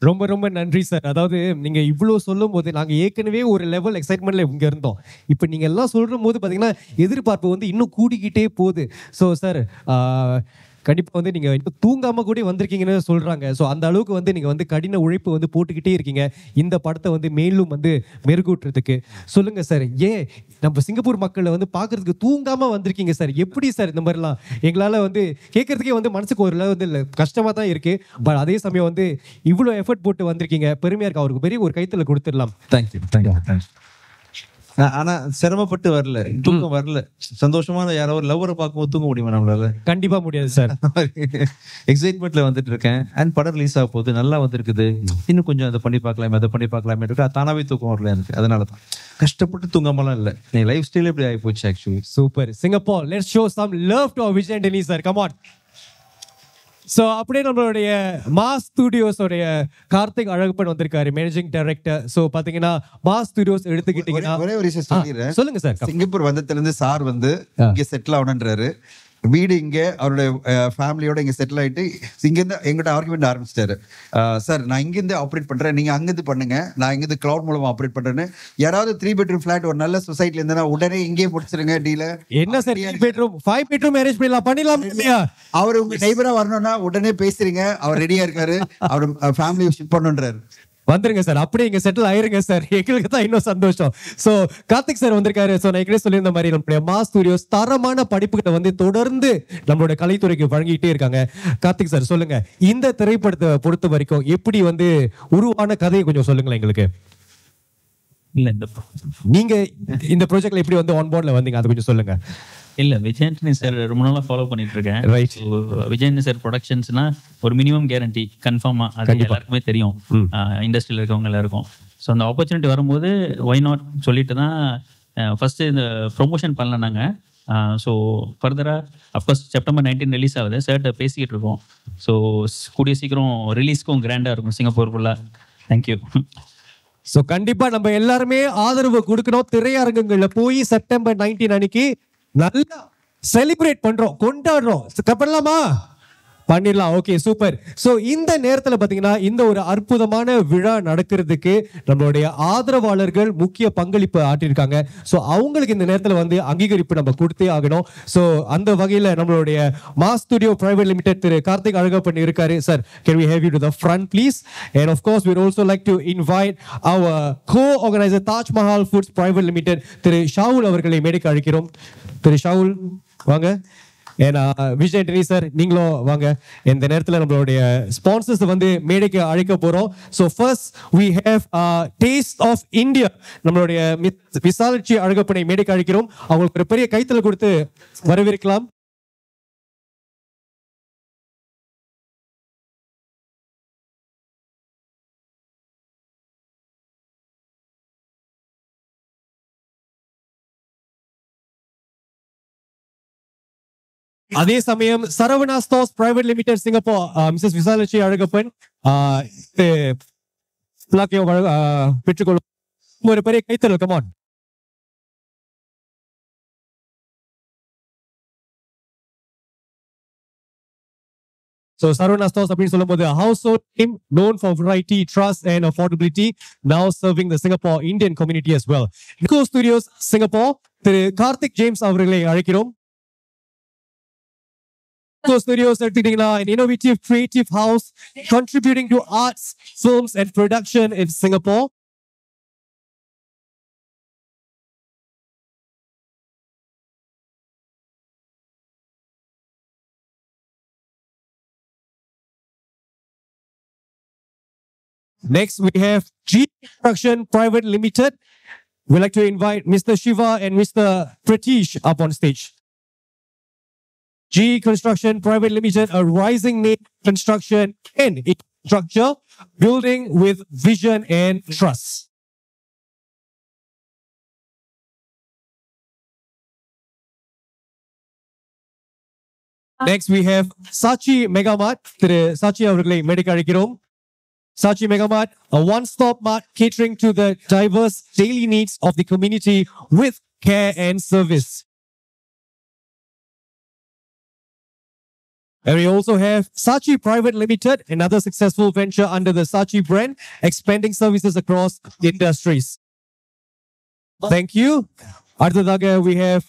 ரொம்ப ரொம்ப நன்றி சார். அதாவது நீங்க இவ்வளோ சொல்லும் போது நாங்கள் ஏற்கனவே ஒரு லெவல் எக்ஸைட்மெண்ட்ல இங்கே இருந்தோம். இப்போ நீங்க எல்லாம் சொல்ற போது பார்த்தீங்கன்னா எதிர்பார்ப்பு வந்து இன்னும் கூடிக்கிட்டே போகுது. ஸோ சார் கண்டிப்பாக வந்து நீங்கள் இப்போ தூங்காமல் கூட வந்திருக்கீங்கன்னு சொல்கிறாங்க. ஸோ அந்த அளவுக்கு வந்து நீங்கள் வந்து கடின உழைப்பு வந்து போட்டுக்கிட்டே இருக்கீங்க இந்த படத்தை வந்து மேலும் வந்து மெருகூட்டுறதுக்கு. சொல்லுங்கள் சார், ஏன் நம்ம சிங்கப்பூர் மக்களை வந்து பார்க்குறதுக்கு தூங்காமல் வந்திருக்கீங்க சார்? எப்படி சார் இந்த மாதிரிலாம் எங்களால் வந்து கேட்குறதுக்கே வந்து மனசுக்கு ஒரு வந்து இல்லை கஷ்டமாக தான் இருக்குது. பட் அதே சமயம் வந்து இவ்வளோ எஃபர்ட் போட்டு வந்திருக்கீங்க, பெருமையாக இருக்கு. அவருக்கு பெரிய ஒரு கைத்தில் கொடுத்துடலாம். தேங்க்யூ. ஆனா சிரமப்பட்டு வரல, தூக்கம் வரல. சந்தோஷமான யாரோ ஒரு லவ்வரை பார்க்கும்போது தூங்க முடியுமா நம்மளால? கண்டிப்பா முடியாது சார். எக்ஸைட்மெண்ட்ல வந்துட்டு இருக்கேன். அண்ட் படம் ரிலீஸ் ஆக போகுது, நல்லா வந்திருக்குது, இன்னும் கொஞ்சம் அதை பண்ணி பார்க்கலாமே இருக்கு. தானாவே தூக்கம் வரல எனக்கு. அதனாலதான் கஷ்டப்பட்டு தூங்காமலாம் இல்லை. என் லைஃப் ஸ்டைல் எப்படி ஆகி போச்சு actually. Super. Singapore, let's show some love to our Vijay Antony sir. Come on. So அப்படியே நம்மளுடைய மாஸ் ஸ்டுடியோஸோடைய கார்த்திக் அழகப்பன் வந்திருக்காரு, மேனேஜிங் டைரக்டர். ஸோ பார்த்தீங்கன்னா மாஸ் ஸ்டுடியோஸ் எடுத்துக்கிட்டீங்கன்னா ஒரே ஒரு விஷயம் சொல்லிடுறேன். சொல்லுங்க சார். சிங்கப்பூர் வந்ததுலேருந்து சார் வந்து இங்கே செட்டில் ஆகணுன்றாரு. வீடு இங்கே அவருடைய ஃபேமிலியோட இங்கே செட்டில் ஆகிட்டு இங்கேருந்து எங்கிட்ட ஆர்குமெண்ட் ஆரம்பிச்சிட்டாரு. சார் நான் இங்கேருந்து ஆப்ரேட் பண்ணுறேன், நீங்கள் அங்கேருந்து பண்ணுங்க, நான் இங்கேருந்து க்ளவுட் மூலமாக ஆப்ரேட் பண்ணுறேன்னு. யாராவது 3 bedroom ஃபிளாட் ஒரு நல்ல சொசைட்டில இருந்தேன்னா உடனே இங்கேயே முடிச்சிருங்க டீல. என்ன சார் 3 bedroom 5 bedroom மேரேஜ் பண்ணலாம் இல்லையா? அவர் உங்க நெய்பரா வரணும்னா உடனே பேசுறீங்க, அவர் ரெடியா இருக்காரு, அவர் ஃபேமிலியை ஷிஃப்ட் பண்ணுன்றாரு. வந்துருங்க சார், அப்படியே இங்க செட்டில் ஆயிருங்க சார். எங்களுக்கு தான் இன்னும் சந்தோஷம். ஸோ கார்த்திக் சார் வந்திருக்காரு. ஸோ நான் ஏற்கனவே சொல்லியிருந்த மாதிரி நம்மளுடைய மாஸ் ஸ்டுடியோஸ் தரமான படிப்புகளை வந்து தொடர்ந்து நம்மளோட கலைத்துறைக்கு வழங்கிட்டே இருக்காங்க. கார்த்திக் சார் சொல்லுங்க, இந்த திரைப்படத்தை பொறுத்த வரைக்கும் எப்படி வந்து உருவான கதையை கொஞ்சம் சொல்லுங்களேன் எங்களுக்கு. இல்ல இந்த நீங்க இந்த ப்ராஜெக்ட்ல எப்படி வந்து ஆன் போர்ட்ல வந்தீங்க, அது கொஞ்சம் சொல்லுங்க. இல்ல விஜய் ஆண்டனி சார் ரொம்ப நாளா ஃபாலோ பண்ணிட்டு இருக்கேன். ரைட். விஜய் ஆண்டனி சார் ப்ரொடக்ஷன்ஸ்னா ஒரு மினிமம் கேரண்டி கன்ஃபார்மா, அது எல்லாருக்குமே தெரியும், இண்டஸ்ட்ரியில் இருக்கவங்க எல்லாருக்கும். ஸோ அந்த ஆப்பர்ச்சுனிட்டி வரும்போது ஒய் நாட் சொல்லிட்டு தான் ஃபர்ஸ்ட் இந்த ப்ரொமோஷன் பண்ணல நாங்கள். ஸோ ஃபர்தராக அஃப்கோர்ஸ் செப்டம்பர் 19 ரிலீஸ் ஆகுது. சார்ட்ட பேசிக்கிட்டு இருக்கோம். ஸோ கூடிய சீக்கிரம் ரிலீஸ்க்கும் கிராண்டாக இருக்கும் சிங்கப்பூர் ஃபுல்லாக. தேங்க்யூ. ஸோ கண்டிப்பா நம்ம எல்லாருமே ஆதரவு கொடுக்கணும். திரையரங்குகள்ல போய் செப்டம்பர் 19 அன்னைக்கு நல்லா செலிப்ரேட் பண்றோம், கொண்டாடுறோம். பண்ணலாமா? பண்ணிடலாம். Okay, super. ஸோ இந்த நேரத்தில் பார்த்தீங்கன்னா இந்த ஒரு அற்புதமான விழா நடக்கிறதுக்கு நம்மளுடைய ஆதரவாளர்கள் முக்கிய பங்களிப்பு ஆற்றிருக்காங்க. ஸோ அவங்களுக்கு இந்த நேரத்தில் வந்து அங்கீகரிப்பு நம்ம கொடுத்தே ஆகணும். ஸோ அந்த வகையில் நம்மளுடைய mass studio private limited Thiru Karthik Alagappan இருக்காரு. Sir, can we have you to the front please? And of course we would also like to invite our co-organizer Taj Mahal foods private limited Thiru Shaul அவர்களை மேடைக்கு அழைக்கிறோம். திரு ஷாவுல் வாங்க. ஏன்னா விஜய் ஆண்டனி சார் நீங்களும் வாங்க. இந்த நேரத்தில் நம்மளுடைய ஸ்பான்சர்ஸ் வந்து மேடைக்கு அழைக்க போறோம். So first we have taste of India, நம்மளுடைய விசாலட்சி அழகப்பனை மேடைக்கு அழைக்கிறோம். அவங்களுக்கு ஒரு பெரிய கைத்தல் கொடுத்து வரவேற்கலாம். அதே சமயம் Saravana stores private limited Singapore mrs Visalakshi Alagappan பெற்றுக்கொள்ளும் ஒரு பெரிய கைத்தறல். கமான். So Sarvana Stores அப்படின்னு சொல்லும்போது a household name known for variety, trust and affordability, now serving the Singapore Indian community as well. Eco Studios Singapore, Thiru Karthik James அவர்களை அழைக்கிறோம். Eco Studios எடுத்துக்கிட்டீங்கன்னா an innovative creative house contributing to arts, films and production in Singapore. Next, we have G Construction Private Limited. We'd like to invite Mr. Shiva and Mr. Pratish up on stage. G Construction Private Limited, a rising name construction and infrastructure, building with vision and trust. Next, we have Sachi Megamart. திரு சாச்சி அவர்களை மேடைக்கு அழைக்கிறோம். Sachi Megamart, a one-stop mart catering to the diverse daily needs of the community with care and service. And we also have Sachi Private Limited, another successful venture under the Sachi brand, expanding services across industries. Thank you. அடுத்ததாக we have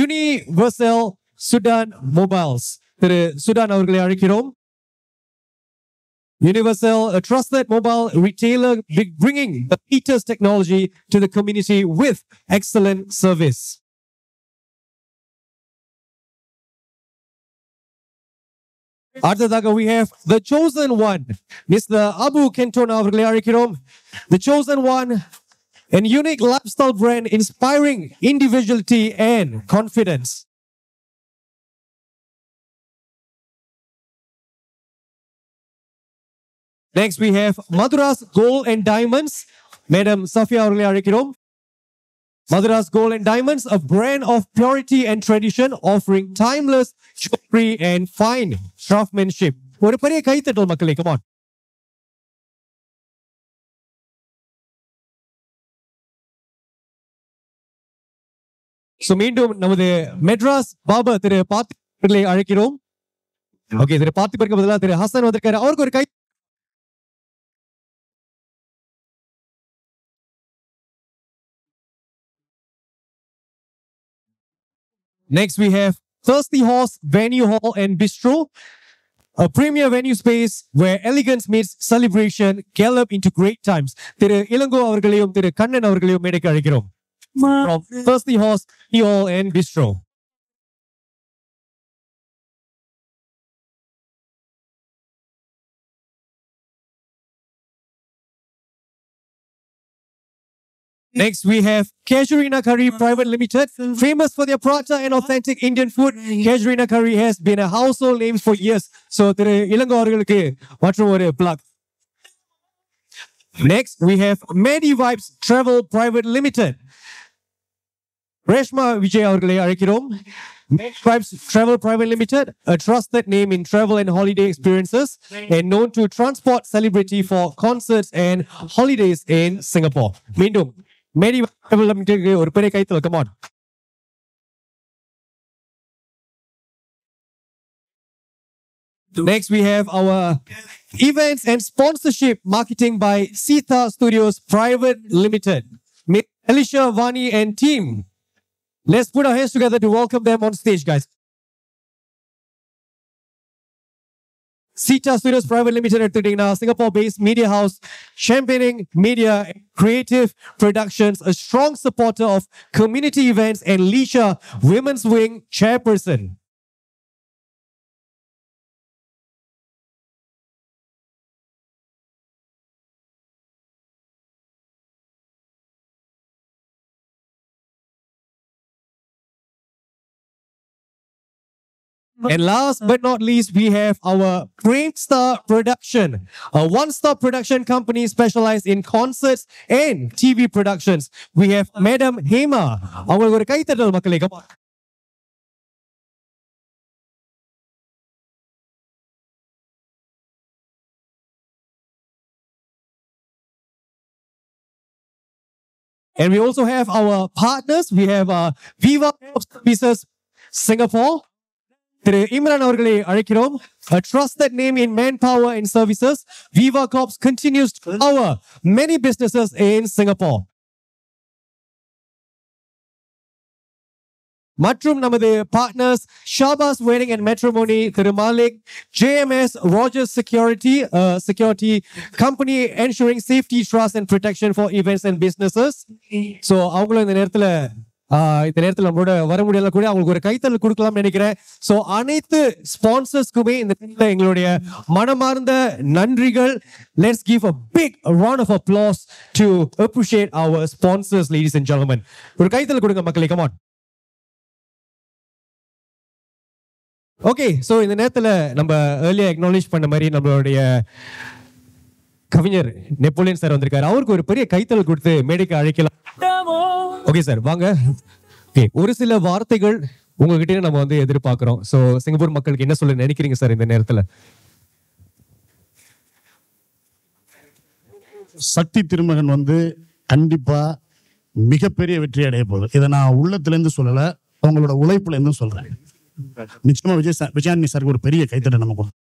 Universal Sudan Mobiles. Thiru Sudan அவர்களை அழைக்கிறோம். Universal, a trusted mobile retailer bringing the latest technology to the community with excellent service. அடுத்ததாக we have The Chosen One. Mr. Abu Kenton அவர்களை அழைக்கிறோம். The Chosen One, a unique lifestyle brand inspiring individuality and confidence. Next, we have Maduras Gold and Diamonds. Madam Safia அவர்களை அழைக்கிறோம். Maduras Gold and Diamonds, a brand of purity and tradition, offering timeless jewelry and fine craftsmanship. ஒரு பெரிய கைத்தட்டல் மக்களே, come on. So மீண்டும் நமது மெட்ராஸ் பாபா திரு பார்த்திபர்களை அழைக்கிறோம். ஓகே, திரு பார்த்திபருக்கு பதிலாக திரு ஹசன் வந்திருக்காரு. அவருக்கு ஒரு கை. Next, we have Thirsty Horse Venue Hall and Bistro, a premier venue space where elegance meets celebration, gallop into great times. திரு இளங்கோ அவர்களையும் திரு கண்ணன் அவர்களையும் மேடைக்கு அழைக்கிறோம். From Thirsty Horse Venue Hall and Bistro. Next, we have Casuarina Curry Private Limited, famous for their prata and authentic Indian food. Casuarina Curry has been a household name for years. So, திரு இளங்கோ அவர்களுக்கு மற்றும் ஒரு plug. Next, we have Medi Vibes Travel Private Limited. Reshma Vijay அவர்களை அழைக்கிறோம். Medi Vibes Travel Private Limited, a trusted name in travel and holiday experiences and known to transport celebrity for concerts and holidays in Singapore. மீண்டும் Medi Vibes Travel Limited ஒரு பெரிய கைத்தட்டல், come on. Next, we have our events and sponsorship marketing by Sita Studios Private Limited. Alicia, Vani and team. Let's put our hands together to welcome them on stage, guys. Sita Studios Private Limited எடுத்துக்கிட்டீங்கன்னா Singapore-based media house, championing media and creative productions, a strong supporter of community events and leisure, women's wing chairperson. And last but not least, we have our Framestar Production, a one-stop production company specialized in concerts and TV productions. We have Madam Hema. அவங்களுக்கு ஒரு கைத்தட்டல் மக்களே, come on. And we also have our partners. We have Viva Services Singapore, திரு இம்ரான் அவர்களை அழைக்கிறோம். A trusted name in manpower and services, Viva Corps continues to power many businesses in Singapore. மற்றும் நமது partners Shahbaz wedding and matrimony, Thiru Malik, JMS Rogers Security Company ensuring safety, trust and protection for events and businesses. So அவங்களும் இந்த நேரத்தில் நம்மளோட வர முடியல கூட அவங்களுக்கு ஒரு கைத்தல் கொடுக்கலாம்னு நினைக்கிறேன். ஸோ அனைத்து ஸ்பான்சர்ஸ்க்குமே இந்த எங்களுடைய மனமார்ந்த நன்றிகள். Let's give a big round of applause to appreciate our sponsors, ladies and gentlemen. ஒரு கைத்தல் கொடுங்க மக்களே, come on. ஓகே, ஸோ இந்த நேரத்தில் நம்ம ஏர்லியாக அக்னாலேஜ் பண்ண மாதிரி நம்மளுடைய கவிஞர் நெப்போலியன் சார் வந்திருக்காரு. அவருக்கு ஒரு பெரிய கைத்தல் கொடுத்து மேடைக்கு அழைக்கலாம். ஓகே சார், வாங்க. ஓகே, ஒரு சில வார்த்தைகள் உங்ககிட்ட நம்ம வந்து எதிர்பார்க்கிறோம். ஸோ சிங்கப்பூர் மக்களுக்கு என்ன சொல்ல நினைக்கிறீங்க சார் இந்த நேரத்தில்? சக்தி திருமகன் வந்து கண்டிப்பா மிகப்பெரிய வெற்றி அடைய போகுது. இதை நான் உள்ளத்துல இருந்து சொல்லல, அவங்களோட உழைப்புல இருந்து சொல்றேன். நிச்சயமா விஜயானி சாருக்கு ஒரு பெரிய கைத்தட்டை நம்ம கொடுத்தோம்.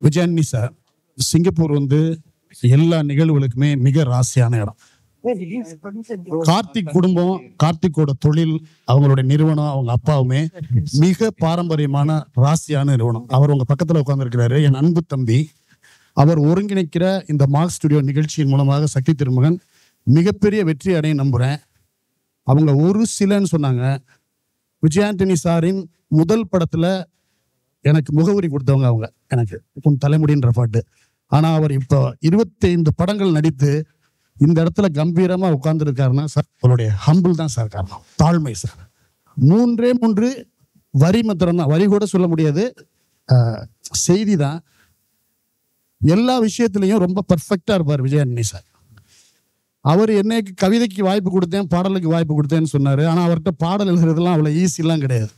விஜயானி சார், சிங்கப்பூர் வந்து எல்லா நிகழ்வுகளுக்குமே மிக ராசியான இடம். கார்த்திக் குடும்பம், கார்த்திக்கோட தொழில், அவங்களுடைய நிறுவனம், அவங்க அப்பாவுமே மிக பாரம்பரியமான ராசியான நிறுவனம். அவர் உங்க பக்கத்துல உட்கார்ந்துருக்கிறாரு, என் அன்பு தம்பி. அவர் ஒருங்கிணைக்கிற இந்த மார்க் ஸ்டுடியோ நிகழ்ச்சியின் மூலமாக சக்தி திருமகன் மிகப்பெரிய வெற்றி அடைய நம்புறேன். அவங்க ஒரு சிலன்னு சொன்னாங்க. விஜயாண்டனி சாரின் முதல் படத்துல எனக்கு முகவரி கொடுத்தவங்க அவங்க, எனக்கு உன் தலைமுடின்ற பாட்டு. ஆனா அவர் இப்போ 25 படங்கள் நடித்து இந்த இடத்துல கம்பீரமா உட்கார்ந்து இருக்காருன்னா சார் அவருடைய ஹம்பிள் தான் சார் காரணம், தாழ்மை சார். 3 வரி மாத்திரம் தான், வரி கூட சொல்ல முடியாது, செய்தி தான். எல்லா விஷயத்திலையும் ரொம்ப பர்ஃபெக்டா இருப்பார் விஜயாண்டனி சார். அவர் என்னைக்கு கவிதைக்கு வாய்ப்பு கொடுத்தேன், பாடலுக்கு வாய்ப்பு கொடுத்தேன்னு சொன்னாரு. ஆனா அவர்கிட்ட பாடல் எழுதுறதுலாம் அவ்வளவு ஈஸிலாம் கிடையாது.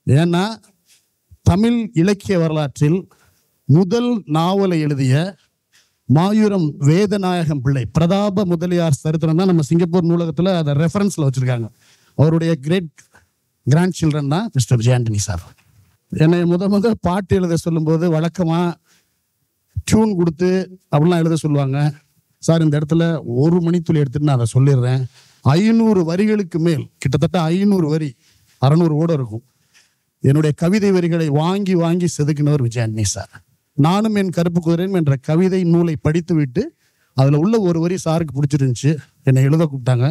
ஏன்னா தமிழ் இலக்கிய வரலாற்றில் முதல் நாவலை எழுதிய மாயூரம் வேதநாயகம் பிள்ளை, பிரதாப முதலியார் சரித்திரம் தான் நம்ம சிங்கப்பூர் நூலகத்துல அதை ரெஃபரன்ஸ்ல வச்சிருக்காங்க. அவருடைய கிராண்ட் சில்ட்ரன் தான் மிஸ்டர் விஜயாண்டனி சார். என்னை முத பாட்டு எழுத சொல்லும்போது வழக்கமா டியூன் கொடுத்து அப்படிலாம் எழுத சொல்லுவாங்க. சார் இந்த இடத்துல 1 மணித்துளி எடுத்துட்டு நான் அதை சொல்லிடுறேன். 500 வரிகளுக்கு மேல், கிட்டத்தட்ட 500 வரி, 600 ஓட இருக்கும். என்னுடைய கவிதை வரிகளை வாங்கி வாங்கி செதுக்கினவர் விஜயாண்டனி சார். நானும் என் கருப்பு குதிரையும் என்ற கவிதை நூலை படித்து விட்டு அதுல உள்ள ஒரு வரி சாருக்கு பிடிச்சிருந்துச்சு, என்னை எழுத கூப்பிட்டாங்க.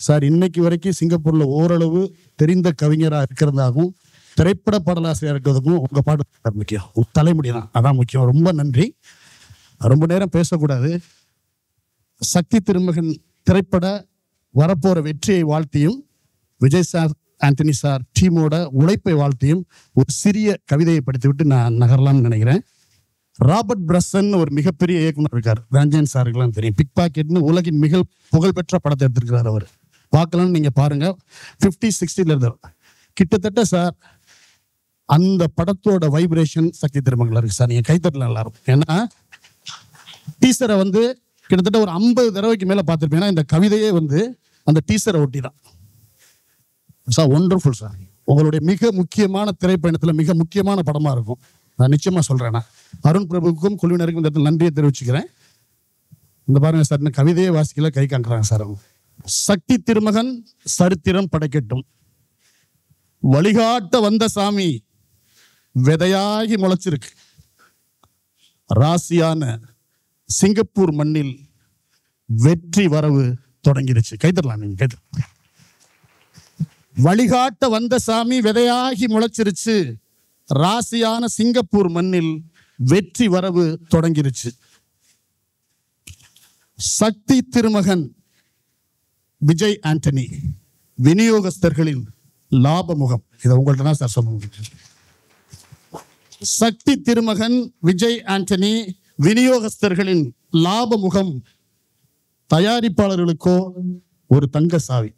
சார் இன்னைக்கு வரைக்கும் சிங்கப்பூர்ல ஓரளவு தெரிந்த கவிஞராக இருக்கிறதாகவும் திரைப்பட பாடலாசிரியர் இருக்கிறதுக்கும் உங்க பாட்டு முக்கியம், தலைமுடி தான், அதான் முக்கியம். ரொம்ப நன்றி. ரொம்ப நேரம் பேசக்கூடாது. சக்தி திருமகன் திரைப்பட வரப்போற வெற்றியை வாழ்த்தியும் விஜய் சார், ஆண்டனி சார் டீமோட உழைப்பை வாழ்த்தியும் ஒரு சிறிய கவிதையை படித்துவிட்டு நான் நகரலாம்னு நினைக்கிறேன். ராபர்ட் பிரசன் ஒரு மிகப்பெரிய இயக்குனர் இருக்கார், ரஞ்சன் சாருக்கெல்லாம் தெரியும். பிக் பாக்கெட்னு உலகின் மிக புகழ்பெற்ற படத்தை எடுத்திருக்கிறார் அவர். பார்க்கலாம்னு நீங்க பாருங்க. 50-60 இருந்து கிட்டத்தட்ட சார் அந்த படத்தோட வைப்ரேஷன் சக்தி திருமகன்ல இருக்கு சார். நீங்க கைத்தட்டல எல்லாரும். ஏன்னா டீசரை வந்து கிட்டத்தட்ட ஒரு 50 தடவைக்கு மேல பார்த்துருப்பேன். இந்த கவிதையே வந்து அந்த டீசரை ஒட்டி தான் சார். Wonderful sir. உங்களுடைய மிக முக்கியமான திரைப்பயணத்துல மிக முக்கியமான படமா இருக்கும், நான் நிச்சயமா சொல்றேன். அருண் பிரபுக்கும் குழுவினருக்கும் இந்த இடத்துல நன்றியை தெரிவிச்சுக்கிறேன். இந்த பாருங்க சார், இந்த கவிதையே வாசிக்கல, கை காண்றாங்க சார். சக்தி திருமகன் சரித்திரம் படைக்கட்டும். வழிகாட்ட வந்த சாமி விதையாகி முளைச்சிருக்கு. ராசியான சிங்கப்பூர் மண்ணில் வெற்றி வரவு தொடங்கிருச்சு. கைத்தரலாம் நீங்க, கைத்தரலாம். வழிகாட்ட வந்த சாமி விதையாகி முளைச்சிருச்சு. ராசியான சிங்கப்பூர் மண்ணில் வெற்றி வரவு தொடங்கிருச்சு. சக்தி திருமகன் விஜய் ஆண்டனி விநியோகஸ்தர்களின் லாப முகம். இதை உங்கள்ட்ட தான் சார் சொல்ல முடியும். சக்தி திருமகன் விஜய் ஆண்டனி விநியோகஸ்தர்களின் லாப முகம். தயாரிப்பாளர்களுக்கோ ஒரு தங்க சாவி.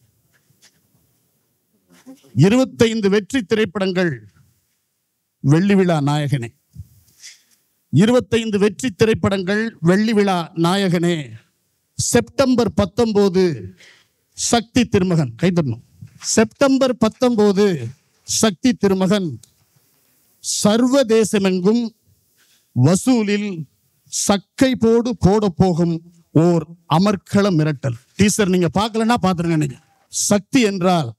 25 வெற்றி திரைப்படங்கள் வெள்ளி விழா நாயகனே. 25 வெற்றி திரைப்படங்கள் வெள்ளி விழா நாயகனே. செப்டம்பர் 19 சக்தி திருமகன். கைத்தரணும். செப்டம்பர் 19 சக்தி திருமகன் சர்வதேசமெங்கும் வசூலில் சக்கை போடு போட போகும் ஓர் அமர்க்கள மிரட்டல். டீசர் நீங்க பார்க்கலன்னா பார்த்துருங்க. நீங்க சக்தி என்றால்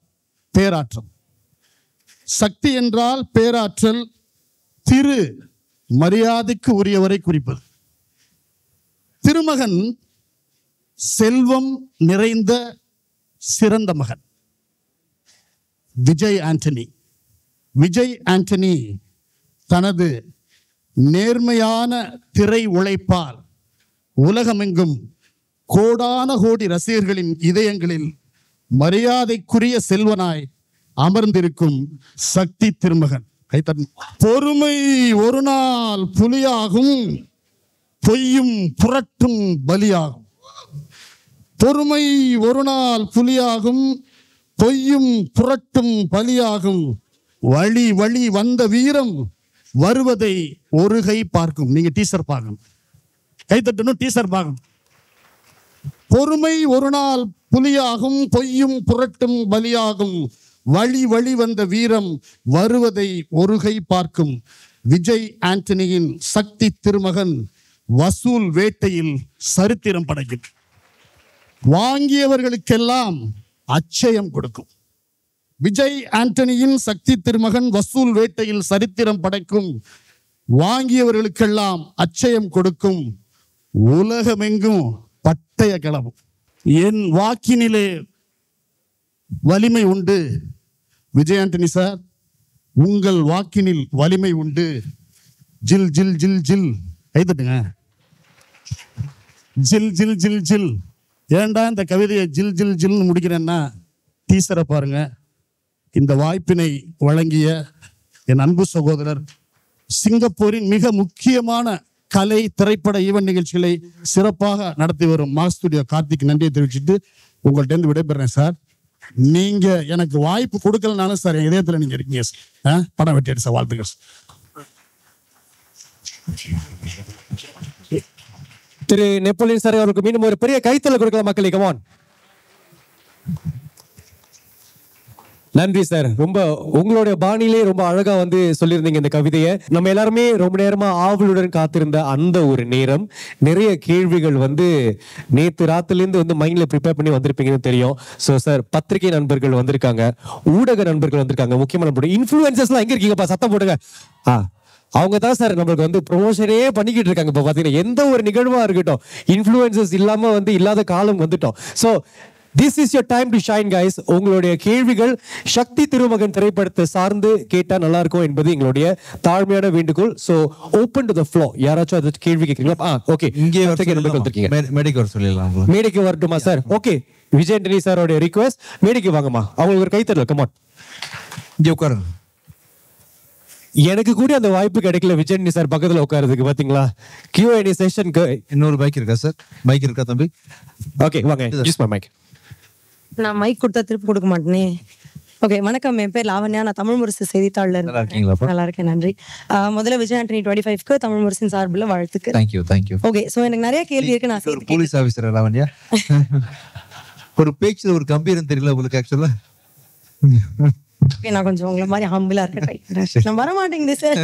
பேராற்றல், சக்தி என்றால் பேராற்றல், திரு மரியாதைக்கு உரியவரை குறிப்பது. திருமகன் செல்வம் நிறைந்த சிறந்த மகன் விஜய் ஆண்டனி. விஜய் ஆண்டனி தனது நேர்மையான திரை உழைப்பால் உலகமெங்கும் கோடான கோடி ரசிகர்களின் இதயங்களில் மரியாதைக்குரிய செல்வனாய் அமர்ந்திருக்கும் சக்தி திருமகன். பொறுமை ஒரு நாள் புலியாகும், பொய்யும் புரட்டும் பலியாகும். பொறுமை ஒரு நாள் புலியாகும், பொய்யும் புரட்டும் பலியாகும். வழி வழி வந்த வீரம் வருவதை ஒரு கை பார்க்கும். நீங்க டீசர் பார்க்கணும், கைத்தட்டணும், டீசர் பார்க்கணும். பொறுமை ஒரு நாள் புலியாகும், பொய்யும் புரட்டும் பலியாகும். வழி வழி வந்த வீரம் வருவதை ஒரு கை பார்க்கும். விஜய் ஆண்டனியின் சக்தி திருமகன் வசூல் வேட்டையில் சரித்திரம் படைக்கும். வாங்கியவர்களுக்கெல்லாம் அச்சயம் கொடுக்கும். விஜய் ஆண்டனியின் சக்தி திருமகன் வசூல் வேட்டையில் சரித்திரம் படைக்கும். வாங்கியவர்களுக்கெல்லாம் அச்சயம் கொடுக்கும். உலகமெங்கும் பட்டய கிளம்பும். என் வாக்கினிலே வலிமை உண்டு. விஜய் ஆண்டனி சார், உங்கள் வாக்கினில் வலிமை உண்டு. ஜில் ஜில் ஜில் ஜில் கைதட்டுங்க. ஜில் ஜில் ஜில் ஜில். ஏண்டா இந்த கவிதையை ஜில் ஜில் ஜில்னு முடிக்கிறேன்னா டீசரை பாருங்க. இந்த வாய்ப்பினை வழங்கிய என் அன்பு சகோதரர், சிங்கப்பூரின் மிக முக்கியமான கலை திரைப்பட ஈவென்ட் நிகழ்ச்சிகளை சிறப்பாக நடத்தி வரும் மாஸ் ஸ்டுடியோ கார்த்திக் நன்றியை தெரிவிச்சுட்டு உங்கள்கிட்ட இருந்து விடைபெறேன் சார். நீங்க எனக்கு வாய்ப்பு கொடுக்கலனாலும் சார் என் இதயத்துல நீங்க இருக்கீங்க சார். படம் வெட்டி எடுத்த வாழ்த்துக்கள். திரு நெப்போலியன் சார் அவருக்கு மீண்டும் ஒரு பெரிய கைத்தல கொடுக்கலாம் மக்களே. கமான். நன்றி சார். ரொம்ப உங்களுடைய பாணியிலே ரொம்ப அழகா வந்து சொல்லியிருந்தீங்க இந்த கவிதையை. நம்ம எல்லாருமே ரொம்ப நேரமா ஆவலுடன் காத்திருந்த அந்த ஒரு நேரம். நிறைய கேள்விகள் வந்து நேத்து ராத்திரிலேருந்து வந்து மைண்ட்ல ப்ரிப்பேர் பண்ணி வந்திருப்பீங்கன்னு தெரியும். ஸோ சார், பத்திரிகை நண்பர்கள் வந்திருக்காங்க, ஊடக நண்பர்கள் வந்திருக்காங்க, முக்கியமான நம்மளுடைய இன்ஃப்ளூயன்சர்ஸ்லாம் எங்க இருக்கீங்கப்பா? சத்தம் போடுங்க. அவங்க தான் சார் நம்மளுக்கு வந்து ப்ரொமோஷனே பண்ணிக்கிட்டு இருக்காங்க. இப்போ பார்த்தீங்கன்னா எந்த ஒரு நிகழ்வா இருக்கட்டும், இன்ஃப்ளூயன்சர்ஸ் இல்லாம வந்து இல்லாத காலம் வந்துட்டோம். So this is your time to shine guys. உங்களுடைய கேள்விகள் சக்தி திருமகன் திரைப்படத்தை சார்ந்து கேட்டா நல்லா இருக்கும் என்பது எங்களுடைய தாழ்மையான வேண்டுகோள். So open to the floor. யாராச்சும் அது கேள்வி கேக்குறீங்களா? ஓகே, இங்கே வந்திருக்கீங்க. மேடைக்கு வர சொல்லலாம். மேடைக்கு வரட்டுமா சார்? ஓகே, விஜய் ஆண்டனி சாரோட ரிக்வெஸ்ட், மேடைக்கு வாங்கம்மா. அவங்களுக்கு ஒரு கை தட்டல். கம் ஆன், இங்கே உட்காருங்க. எனக்கு கூட அந்த வாய்ப்பு கிடைக்கல விஜய் ஆண்டனி சார் பக்கத்துல உட்கார்றதுக்கு. பாத்தீங்களா, Q&A செஷனுக்கு இன்னொரு மைக் இருக்கா சார்? மைக் இருக்கா தம்பி? ஓகே வாங்க, யூஸ் மை மைக். நான் மைக் கொடுத்தா திருப்பி கொடுக்க மாட்டேனே. ஓகே, வணக்கம். என் பேர் லாவண்யா. நான் தமிழ் முரசு செய்தித்தாளில் நல்லா இருக்கேன். நன்றி. முதல்ல விஜய் ஆண்டனி 25க்கு தமிழ் முரசின் சார்பில் வாழ்த்துக்கு. தேங்க்யூ. ஓகே, ஸோ எனக்கு நிறைய கேள்வி இருக்கு. நான் ஒரு போலீஸ் ஆஃபீஸர் லாவண்யா, ஒரு பேச்சுல ஒரு கம்பீரம் தெரியல உங்களுக்கு ஆக்சுவலா. நான் கொஞ்சம் உங்களை மாதிரி ஹம்பிளா இருக்கேன். நான் வர மாட்டேங்குது சார்.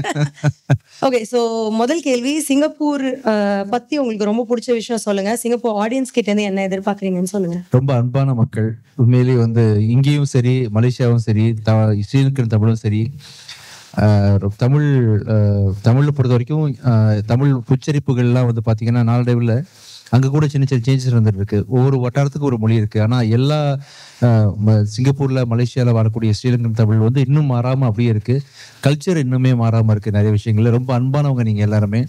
ஓகே, ஸோ முதல் கேள்வி, சிங்கப்பூர் பத்தி உங்களுக்கு ரொம்ப பிடிச்ச விஷயம் சொல்லுங்க. சிங்கப்பூர் ஆடியன்ஸ் கிட்ட இருந்து என்ன எதிர்பார்க்குறீங்கன்னு சொல்லுங்க. ரொம்ப அன்பான மக்கள் உண்மையிலேயே வந்து இங்கேயும் சரி, மலேசியாவும் சரி, ஸ்ரீலங்கன் தமிழும் சரி, தமிழை பொறுத்த வரைக்கும் தமிழ் உச்சரிப்புகள்லாம் வந்து பார்த்தீங்கன்னா நாளடைவில் அங்கே கூட சின்ன சின்ன சேஞ்சஸ் இருந்துருக்கு. ஒவ்வொரு வட்டாரத்துக்கு ஒரு மொழி இருக்குது. ஆனால் எல்லா சிங்கப்பூரில், மலேசியாவில் வரக்கூடிய ஸ்ரீலங்கன் தமிழ் வந்து இன்னும் மாறாமல் அப்படியே இருக்குது. கல்ச்சர் இன்னுமே மாறாமல் இருக்குது. நிறைய விஷயங்கள்ல ரொம்ப அன்பானவங்க நீங்கள் எல்லாருமே.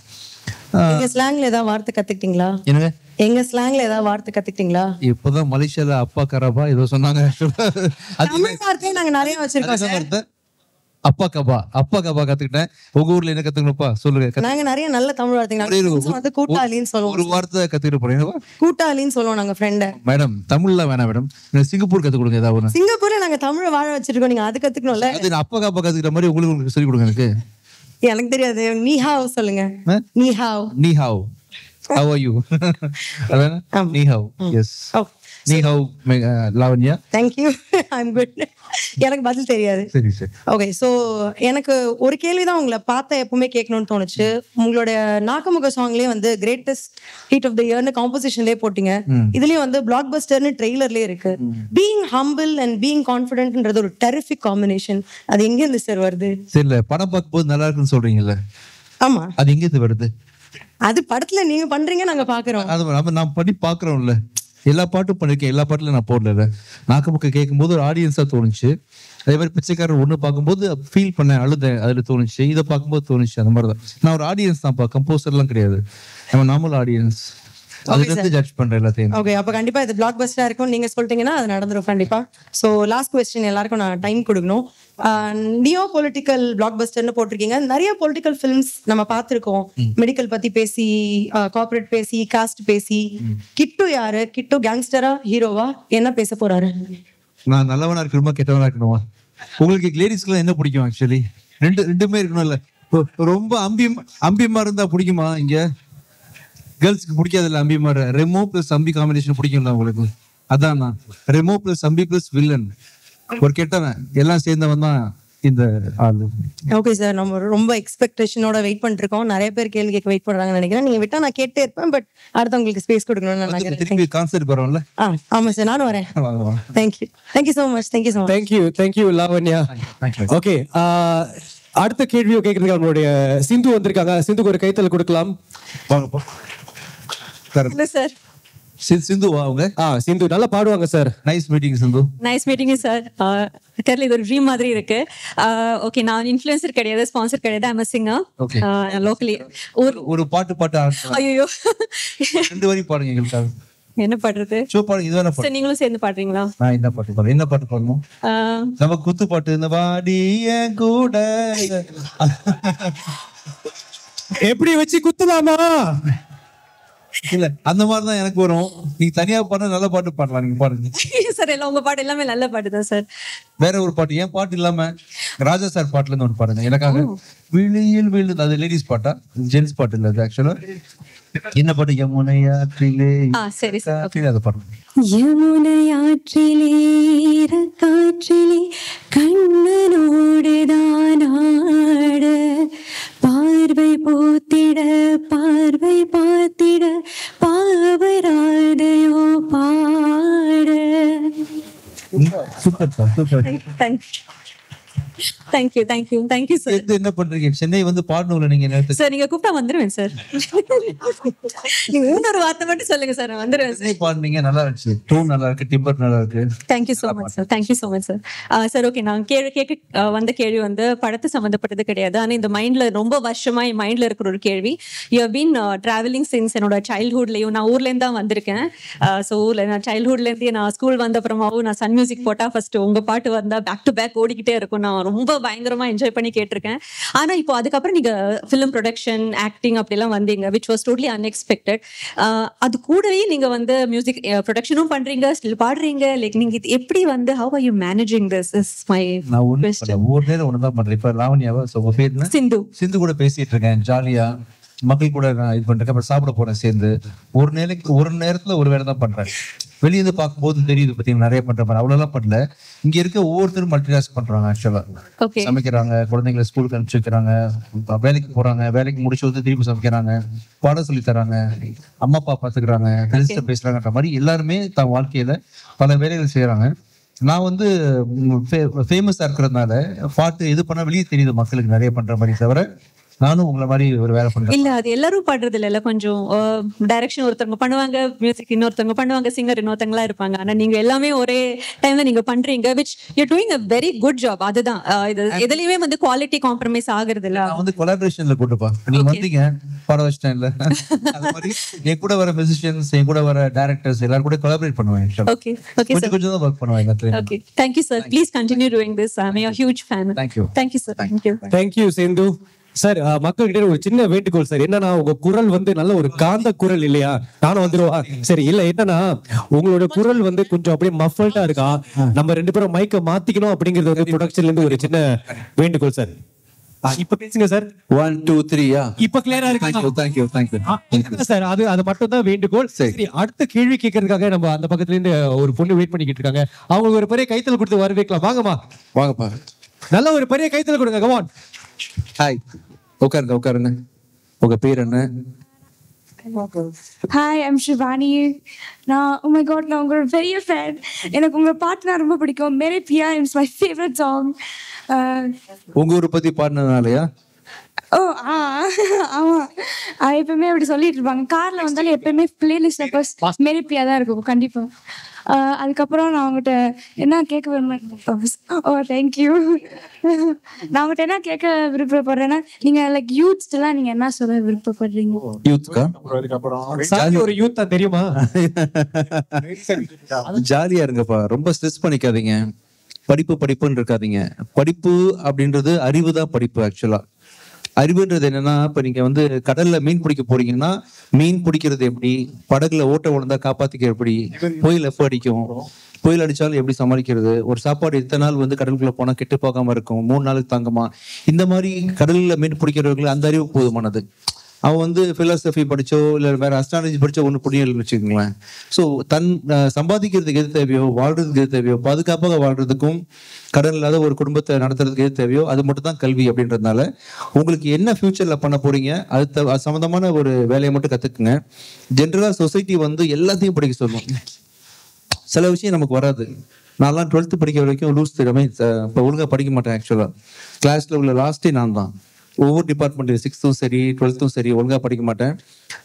எங்க ஸ்லாங்ல ஏதாவது வார்த்தை கத்துக்கிட்டீங்களா? என்னங்க? எங்க ஸ்லாங்ல ஏதாவது வார்த்தை கத்துக்கிட்டீங்களா? இப்போதான் மலேசியாவில் அப்பா கராபா ஏதோ சொன்னாங்க. தமிழ் வார்த்தையை நாங்க நிறைய வச்சிருக்கோம். அப்பா கபா கத்துக்கிட்டேன். உங்க ஊர்ல என்ன கத்துக்கணும்ப்பா சொல்லுங்க. நாங்க நிறைய நல்ல தமிழ் வார்த்தைங்க கூட்டாளின்னு சொல்லுவோம். ஒரு வார்த்தை கத்துக்கிட்டு போறீங்க. கூட்டாளின்னு சொல்லுவோம் நாங்க ஃப்ரெண்ட். மேடம் தமிழ்ல வேணாம் மேடம், சிங்கப்பூர் கத்து கொடுங்க ஏதாவது. சிங்கப்பூர்ல நாங்க தமிழ் வாழ வச்சிருக்கோம், நீங்க அது கத்துக்கணும்ல. அது அப்பா கபா கத்துக்கிற மாதிரி உங்களுக்கு சொல்லி கொடுங்க. எனக்கு தெரியாது. நீ ஹாவ் சொல்லுங்க. நீ ஹாவ். How are you? நீ ஹாவ். எஸ். நீ ஹவ் லாவண்யா. தேங்க்யூ. I'm good. எனக்கு பதில் தெரியாது. சரி சரி. ஓகே, ஸோ எனக்கு ஒரு கேள்விதான் உங்களை பார்த்தா எப்பவுமே கேட்கணும்னு தோணுச்சு. உங்களோட நாக்கமுக சாங்லேயே வந்து கிரேட்டஸ்ட் ஹிட் ஆஃப் த இயர்னு காம்போசிஷன்லேயே போட்டீங்க. இதுலயும் வந்து பிளாக் பஸ்டர்னு ட்ரெய்லர்லேயே இருக்கு. பீயிங் ஹம்பிள் அண்ட் பீயிங் கான்ஃபிடென்ட்ன்றது ஒரு டெரிஃபிக் காம்பினேஷன். அது எங்க இருந்து சார் வருது? தெரியல, படம் பார்க்கும்போது நல்லா இருக்குன்னு சொல்றீங்கல்ல, ஆமா, அது எங்க இருந்து வருது? அது படத்துல நீங்க பண்றீங்க, நாங்க பாக்குறோம். அது நான் பண்ணி பாக்குறோம்ல, எல்லா பாட்டும் பண்ணிருக்கேன், எல்லா பாட்டுல நான் போடல. நாக்கமுக்க கேட்கும் போது ஒரு ஆடியன்ஸா தோணுச்சு. அதே மாதிரி பிச்சைக்காரர் ஒண்ணு பார்க்கும்போது ஃபீல் பண்ணேன், அழுதேன், அதுல தோணுச்சு. இதை பார்க்கும்போது தோணுச்சு. அந்த மாதிரிதான் நான் ஒரு ஆடியன்ஸ் தான், கம்போசர் எல்லாம் கிடையாது, நம்ம நார்மல் ஆடியன்ஸ். அதுல இருந்து ஜட்ஜ் பண்றேன் எல்லாத்தையும். ஓகே, அப்ப கண்டிப்பா இது பிளாக் பஸ்டரா இருக்கும் நீங்க சொல்லிட்டீங்கன்னா அது நடந்துரும் கண்டிப்பா. சோ லாஸ்ட் क्वेश्चन, எல்லாருக்கும் நான் டைம் கொடுக்கணும். நியோ பொலிட்டிக்கல் பிளாக் பஸ்டர்னு போட்டிருக்கீங்க. நிறைய பொலிட்டிக்கல் ஃபிலிம்ஸ் நம்ம பார்த்திருக்கோம். மெடிக்கல் பத்தி பேசி, கார்ப்பரேட் பேசி, காஸ்ட் பேசி. கிட்டு யாரு? கிட்டு கேங்ஸ்டரா, ஹீரோவா? என்ன பேச போறாரு? நான் நல்லவனா இருக்கணுமா கெட்டவனா இருக்கணுமா? உங்களுக்கு லேடிஸ்க்குலாம் என்ன பிடிக்கும்? ஆக்சுவலி ரெண்டுமே இருக்கணும்ல. ரொம்ப அம்பிமா இருந்தா பிடிக்குமா? இங்க கேர்ள்ஸ்க்கு பிடிக்காதுல்ல அம்பிமார். ரெமோ பிளஸ் அம்பி காம்பினேஷன் பிடிக்கும்ல உங்களுக்கு? அதான் நான் ரெமோ பிளஸ் அம்பி பிளஸ் வில்லன், ஒரு கெட்டவன் எல்லாம் சேர்ந்தவன் தான் இந்த ஆளு. ஓகே சார், நம்ம ரொம்ப எக்ஸ்பெக்டேஷனோட வெயிட் பண்ணிட்டு இருக்கோம். நிறைய பேர் கேள்வி கேட்க வெயிட் பண்றாங்கன்னு நினைக்கிறேன். நீங்க விட்டா நான் கேட்டே இருப்பேன், பட் அடுத்தவங்களுக்கு ஸ்பேஸ் கொடுக்கணும்னு நினைக்கிறேன். திருப்பி கான்செர்ட் வரோம்ல? ஆமா சார், நானும் வரேன். Thank you so much. Thank you Lavanya. Okay, அடுத்த கேள்வியை கேட்கறதுக்கு அவங்களுடைய சிந்து வந்திருக்காங்க. சிந்துக்கு ஒரு கைத்தல் கொடுக்கலாம். சார் சிந்துவா அவங்க? சிந்து நல்லா பாடுவாங்க sir. Nice meeting Sindhu. Nice meeting sir. தெரியல, இது ஒரு ட்ரீம் மாதிரி இருக்கு. ஓகே, நான் இன்ஃப்ளூயன்சர் கிடையாது, ஸ்பான்சர் கிடையாது. I'm a singer locally. ஒரு பாட்டு ஐயோ, 2 வரி பாடுங்க எங்களுக்காக. என்ன பாடுறது? சோ பாடுங்க. இதுதானே பாட்டு. நீங்களும் சேர்ந்து பாடுறீங்களா? நான் என்ன பாட்டு பாடணும்? நம்ம குத்து பாட்டு, இந்த வாடி என் கூட. எப்படி வச்சு குத்துலாமா? இல்ல, அந்த மாதிரிதான் எனக்கு வரும். நீங்க தனியா பாட நல்ல பாட்டு பாடலாம். நீங்க பாடுங்க சார். எல்லாம் உங்க பாட்டு எல்லாமே நல்ல பாட்டு தான் சார். வேற ஒரு பாட்டு, ஏன் பாட்டு இல்லாம ராஜா சார் பாட்டுல இருந்து ஒன்று பாடுங்க எனக்காக. விழியில் விழுந்து, அது லேடிஸ் பாட்டா? ஜென்ஸ் பாட்டு இல்ல அது ஆக்சுவலா. என்ன பாட்டு? யமுனையாற்றிலே. சரி சார், அதை பாடுங்க. யமுனையாற்றிலே காற்றிலே கண்ணனோடுதான் ஆட, பார்வை போத்திட பார்வை பார்த்திட பாவராதையோ பாட. Super thank you sir. என்ன பண்றீங்க? சென்னை வந்து பாடணும்ல நீங்க நேரத்துக்கு? சார், நீங்க கூப்பிட்டா வந்துருவேன் சார். நீங்க இன்னொரு வார்த்தை மட்டும் சொல்லுங்க சார், நான் வந்துருவேன் சார். பாடுனீங்க, நல்லா இருந்துச்சு. டோன் நல்லா இருக்கு, டிம்பர் நல்லா இருக்கு. Thank you so much sir. Sir, okay, நான் கேட்க வந்த கேள்வி வந்து படத்தை சம்மந்தப்பட்டது கிடையாது. ஆனால் இந்த மைண்ட்ல ரொம்ப வருஷமா என் மைண்ட்ல இருக்கிற ஒரு கேள்வி. You have been travelling since என்னோட சைல்ட்ஹுட்லயும். நான் ஊர்லேருந்து தான் வந்திருக்கேன். ஸோ ஊர்ல நான் சைல்ட்ஹுட்லேருந்து நான் ஸ்கூல் வந்த அப்புறமாவும் நான் சன் மியூசிக் போட்டா ஃபர்ஸ்ட் உங்க பாட்டு வந்தா பேக் டு பேக் ஓடிக்கிட்டே இருக்கும். நான் ரொம்ப பயங்கரமா என்ஜாய் பண்ணி கேட்டிருக்கேன். ஆனா இப்போ அதுக்கப்புறம் நீங்க ஃபிலிம் ப்ரொடக்ஷன், ஆக்டிங் அப்படிலாம் வந்தீங்க, விச் வாஸ் டோட்டலி அன்எக்ஸ்பெக்டட். அது கூடவே நீங்க வந்து மியூசிக் ப்ரொடக்ஷனும் பண்றீங்க, ஸ்டில் பாடுறீங்க. லைக் நீங்க இது எப்படி வந்து how are you managing this is my question. ஒரு நேரம் ஒண்ணுதான் பண்றேன். இப்ப லாவண்யாவா உங்க பேர் என்ன? சிந்து கூட பேசிட்டு இருக்கேன் ஜாலியா. மக்கள் கூட நான் இது பண்றேன். அப்புறம் சாப்பிட போறேன் சேர்ந்து. ஒரு நேரத்துல ஒரு வேலை தான் பண்றேன். வெளியிருந்து பார்க்கும்போது தெரியுது பார்த்தீங்கன்னா நிறைய பண்றேன். அவ்வளோலாம் பண்ணல. இங்க இருக்க ஒவ்வொருத்தரும் மல்டிடாஸ்க் பண்றாங்க. ஆக்சுவலா சமைக்கிறாங்க, குழந்தைங்களை ஸ்கூலுக்கு அனுப்பிச்சு வைக்கிறாங்க, வேலைக்கு போறாங்க, வேலைக்கு முடிச்சு வந்து திருப்பி சமைக்கிறாங்க, பாடம் சொல்லி தராங்க, அம்மா அப்பா பாத்துக்கிறாங்க, ஃப்ரெண்ட்ஸ்ட பேசுறாங்கன்ற மாதிரி எல்லாருமே தன் வாழ்க்கையில பல வேலைகள் செய்யறாங்க. நான் வந்து ஃபேமஸா இருக்கிறதுனால பாட்டு எது பண்ணா வெளியே தெரியுது மக்களுக்கு நிறைய பண்ற மாதிரி, தவிர நானும் உங்களை மாதிரி ஒரு வேலை பண்றேன். இல்ல, அது எல்லாரும் பாடுறது இல்ல. கொஞ்சம் டைரக்ஷன் ஒருத்தவங்க பண்ணுவாங்க, மியூசிக் இன்னொருத்தவங்க பண்ணுவாங்க, சிங்கர் இன்னொருத்தங்களா இருப்பாங்க. ஆனா நீங்க எல்லாமே ஒரே டைம்ல நீங்க பண்றீங்க, which you're doing a very good job. அதுதான் இது எதுலயுமே வந்து குவாலிட்டி காம்ப்ரமைஸ் ஆகுறது இல்ல. நான் வந்து கொலாபரேஷன்ல கூட்டுப்பா. நீங்க வந்தீங்க பாட வச்சிட்டேன் இல்ல, அது மாதிரி என் கூட வர மியூசிஷியன்ஸ், என் கூட வர டைரக்டர்ஸ் எல்லாரும் கூட கொலாபரேட் பண்ணுவேன். ஓகே கொஞ்சம் தான் வர்க் பண்ணுவாங்க. Okay, thank you sir. Please continue doing this. I'm a huge fan. Thank you sir. Thank you Sindhu sir. மக்கள்கிட்ட ஒரு சின்ன வேண்டுகோள் சார். என்னன்னா, உங்க குரல் வந்து நல்ல ஒரு காந்த குரல் இல்லையா? நானும் வந்துருவா. சரி, இல்ல என்னன்னா உங்களோட குரல் வந்து கொஞ்சம் அப்படியே மஃபல்டா இருக்கா. நம்ம 2 பேரும் மைக்க மாத்திக்கணும் அப்படிங்கறது வந்து ப்ரொடக்ஷன்ல இருந்து ஒரு சின்ன வேண்டுகோள் சார். இப்ப பேசுங்க சார். 1 2 3 இப்ப கிளியரா இருக்கு. Thank you. சார் அது மட்டும் தான் வேண்டுகோள். சரி, அடுத்த கேள்வி கேட்கறதுக்காக நம்ம அந்த பக்கத்துல இருந்து ஒரு பொண்ணு வெயிட் பண்ணிக்கிட்டு இருக்காங்க. அவங்க ஒரு பெரிய கைத்தல் கொடுத்து வரவேற்கலாம். வாங்கப்பா. நல்ல ஒரு பெரிய கைத்தல் கொடுங்க. Come on. ஹாய். உட்காருங்க. உங்க பேர் என்ன? Hi, I'm Shivani. நான் நான் உங்களோட பெரிய ஃபேன். எனக்கு உங்க பாட்டுனா ரொம்ப பிடிக்கும். மேரே பியா இஸ் மை ஃபேவரட் சாங். உங்க ஊரை பத்தி பாடினதுனாலயா? ஆமா, எப்பவுமே அப்படி சொல்லிட்டு இருப்பாங்க. கார்ல வந்தாலும் எப்பயுமே பிளேலிஸ்ட்ல மேரே பியா தான் இருக்கும் கண்டிப்பா. அதுக்கப்புறம் நான் அவங்ககிட்ட என்ன கேட்க விரும்புறேன். தேங்க்யூ. நான் அவங்ககிட்ட என்ன கேட்க விருப்பப்படுறேன்னா, நீங்க லைக் யூத்ஸ் எல்லாம் நீங்க என்ன சொல்ல விருப்பப்படுறீங்க? யூத்கா? ஒரு யூத் தெரியுமா? ஜாலியா இருங்கப்பா, ரொம்ப ஸ்ட்ரெஸ் பண்ணிக்காதீங்க. படிப்புன்னு இருக்காதீங்க. படிப்பு அப்படின்றது அறிவு தான் படிப்பு. ஆக்சுவலா அறிவுன்றது என்னன்னா, இப்ப நீங்க வந்து கடல்ல மீன் பிடிக்க போறீங்கன்னா, மீன் பிடிக்கிறது எப்படி, படகுல ஓட்ட விழுந்தா காப்பாத்திக்க எப்படி, புயல் எப்ப அடிக்கும், புயல் அடிச்சாலும் எப்படி சமாளிக்கிறது, ஒரு சாப்பாடு எத்தனை நாள் வந்து கடலுக்குள்ள போனா கெட்டு போகாம இருக்கும், 3 நாளுக்கு தாங்குமா, இந்த மாதிரி கடல்ல மீன் பிடிக்கிறவர்கள் அந்த அறிவு போதுமானது. அவன் வந்து பிலாசபி படிச்சோ இல்லை வேற அஸ்ட்ராலஜி படிச்சோ ஒன்று புரியலன்னு வச்சுக்கோங்களேன். ஸோ சம்பாதிக்கிறதுக்கு எது தேவையோ, வாழ்றதுக்கு எது தேவையோ, பாதுகாப்பாக வாழ்றதுக்கும் கடன் இல்லாத ஒரு குடும்பத்தை நடத்துறதுக்கு எது தேவையோ அது மட்டும் தான் கல்வி. அப்படின்றதுனால உங்களுக்கு என்ன ஃபியூச்சர்ல பண்ண போறீங்க அது சம்மந்தமான ஒரு வேலையை மட்டும் கத்துக்குங்க. ஜென்ரலா சொசைட்டி வந்து எல்லாத்தையும் படிக்க சொல்லும். சில விஷயம் நமக்கு வராது. நான்லாம் 12th படிக்கிற வரைக்கும் லூஸ் திறமை, இப்போ ஒழுங்காக படிக்க மாட்டேன். ஆக்சுவலாக கிளாஸ்ல உள்ள லாஸ்டே நான் தான். ஒவ்வொரு டிபார்ட்மெண்ட் 6th சரி 12th சரி ஒழுங்காக படிக்க மாட்டேன்.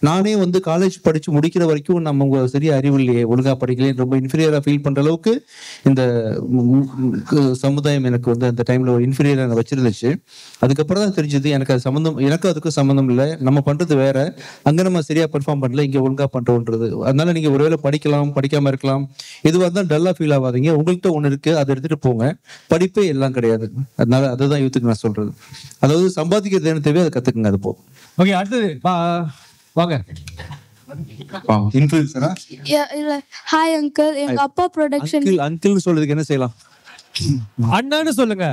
நானே வந்து காலேஜ் படித்து முடிக்கிற வரைக்கும் நம்ம சரியா அறிவு இல்லையே, ஒழுங்காக படிக்கலையே, ரொம்ப இன்ஃபீரியராக ஃபீல் பண்ணுற அளவுக்கு இந்த சமுதாயம் எனக்கு வந்து அந்த டைமில் ஒரு இன்ஃபீரியராக வச்சிருந்துச்சு. அதுக்கப்புறம் தான் தெரிஞ்சது எனக்கு அது எனக்கும் அதுக்கும் சம்மந்தம் இல்லை, நம்ம பண்ணுறது வேற, அங்கே நம்ம சரியாக பெர்ஃபார்ம் பண்ணல, இங்கே ஒழுங்காக பண்ணுறோன்றது. அதனால நீங்கள் ஒருவேளை படிக்கலாம், படிக்காமல் இருக்கலாம், எதுவாக இருந்தால் டல்லாக ஃபீல் ஆகாதீங்க. உங்கள்கிட்ட ஒன்று இருக்குது, அதை எடுத்துகிட்டு போங்க. படிப்பே எல்லாம் கிடையாது. அதனால அதுதான் யூத்துக்கு நான் சொல்கிறது. அதாவது சம்பாதிக்கிறது என்ன தேவையோ அதை கற்றுக்குங்க, அது போகும். ஓகே, அடுத்தது வாங்க. இன்ஃப்ளூயன்சரா? இல்ல, ஹாய் அங்கிள். எங்க அப்பா ப்ரொடக்ஷன். அங்கிள் சொல்றதுக்கு என்ன செய்யலாம்? அண்ணான்னு சொல்லுங்க.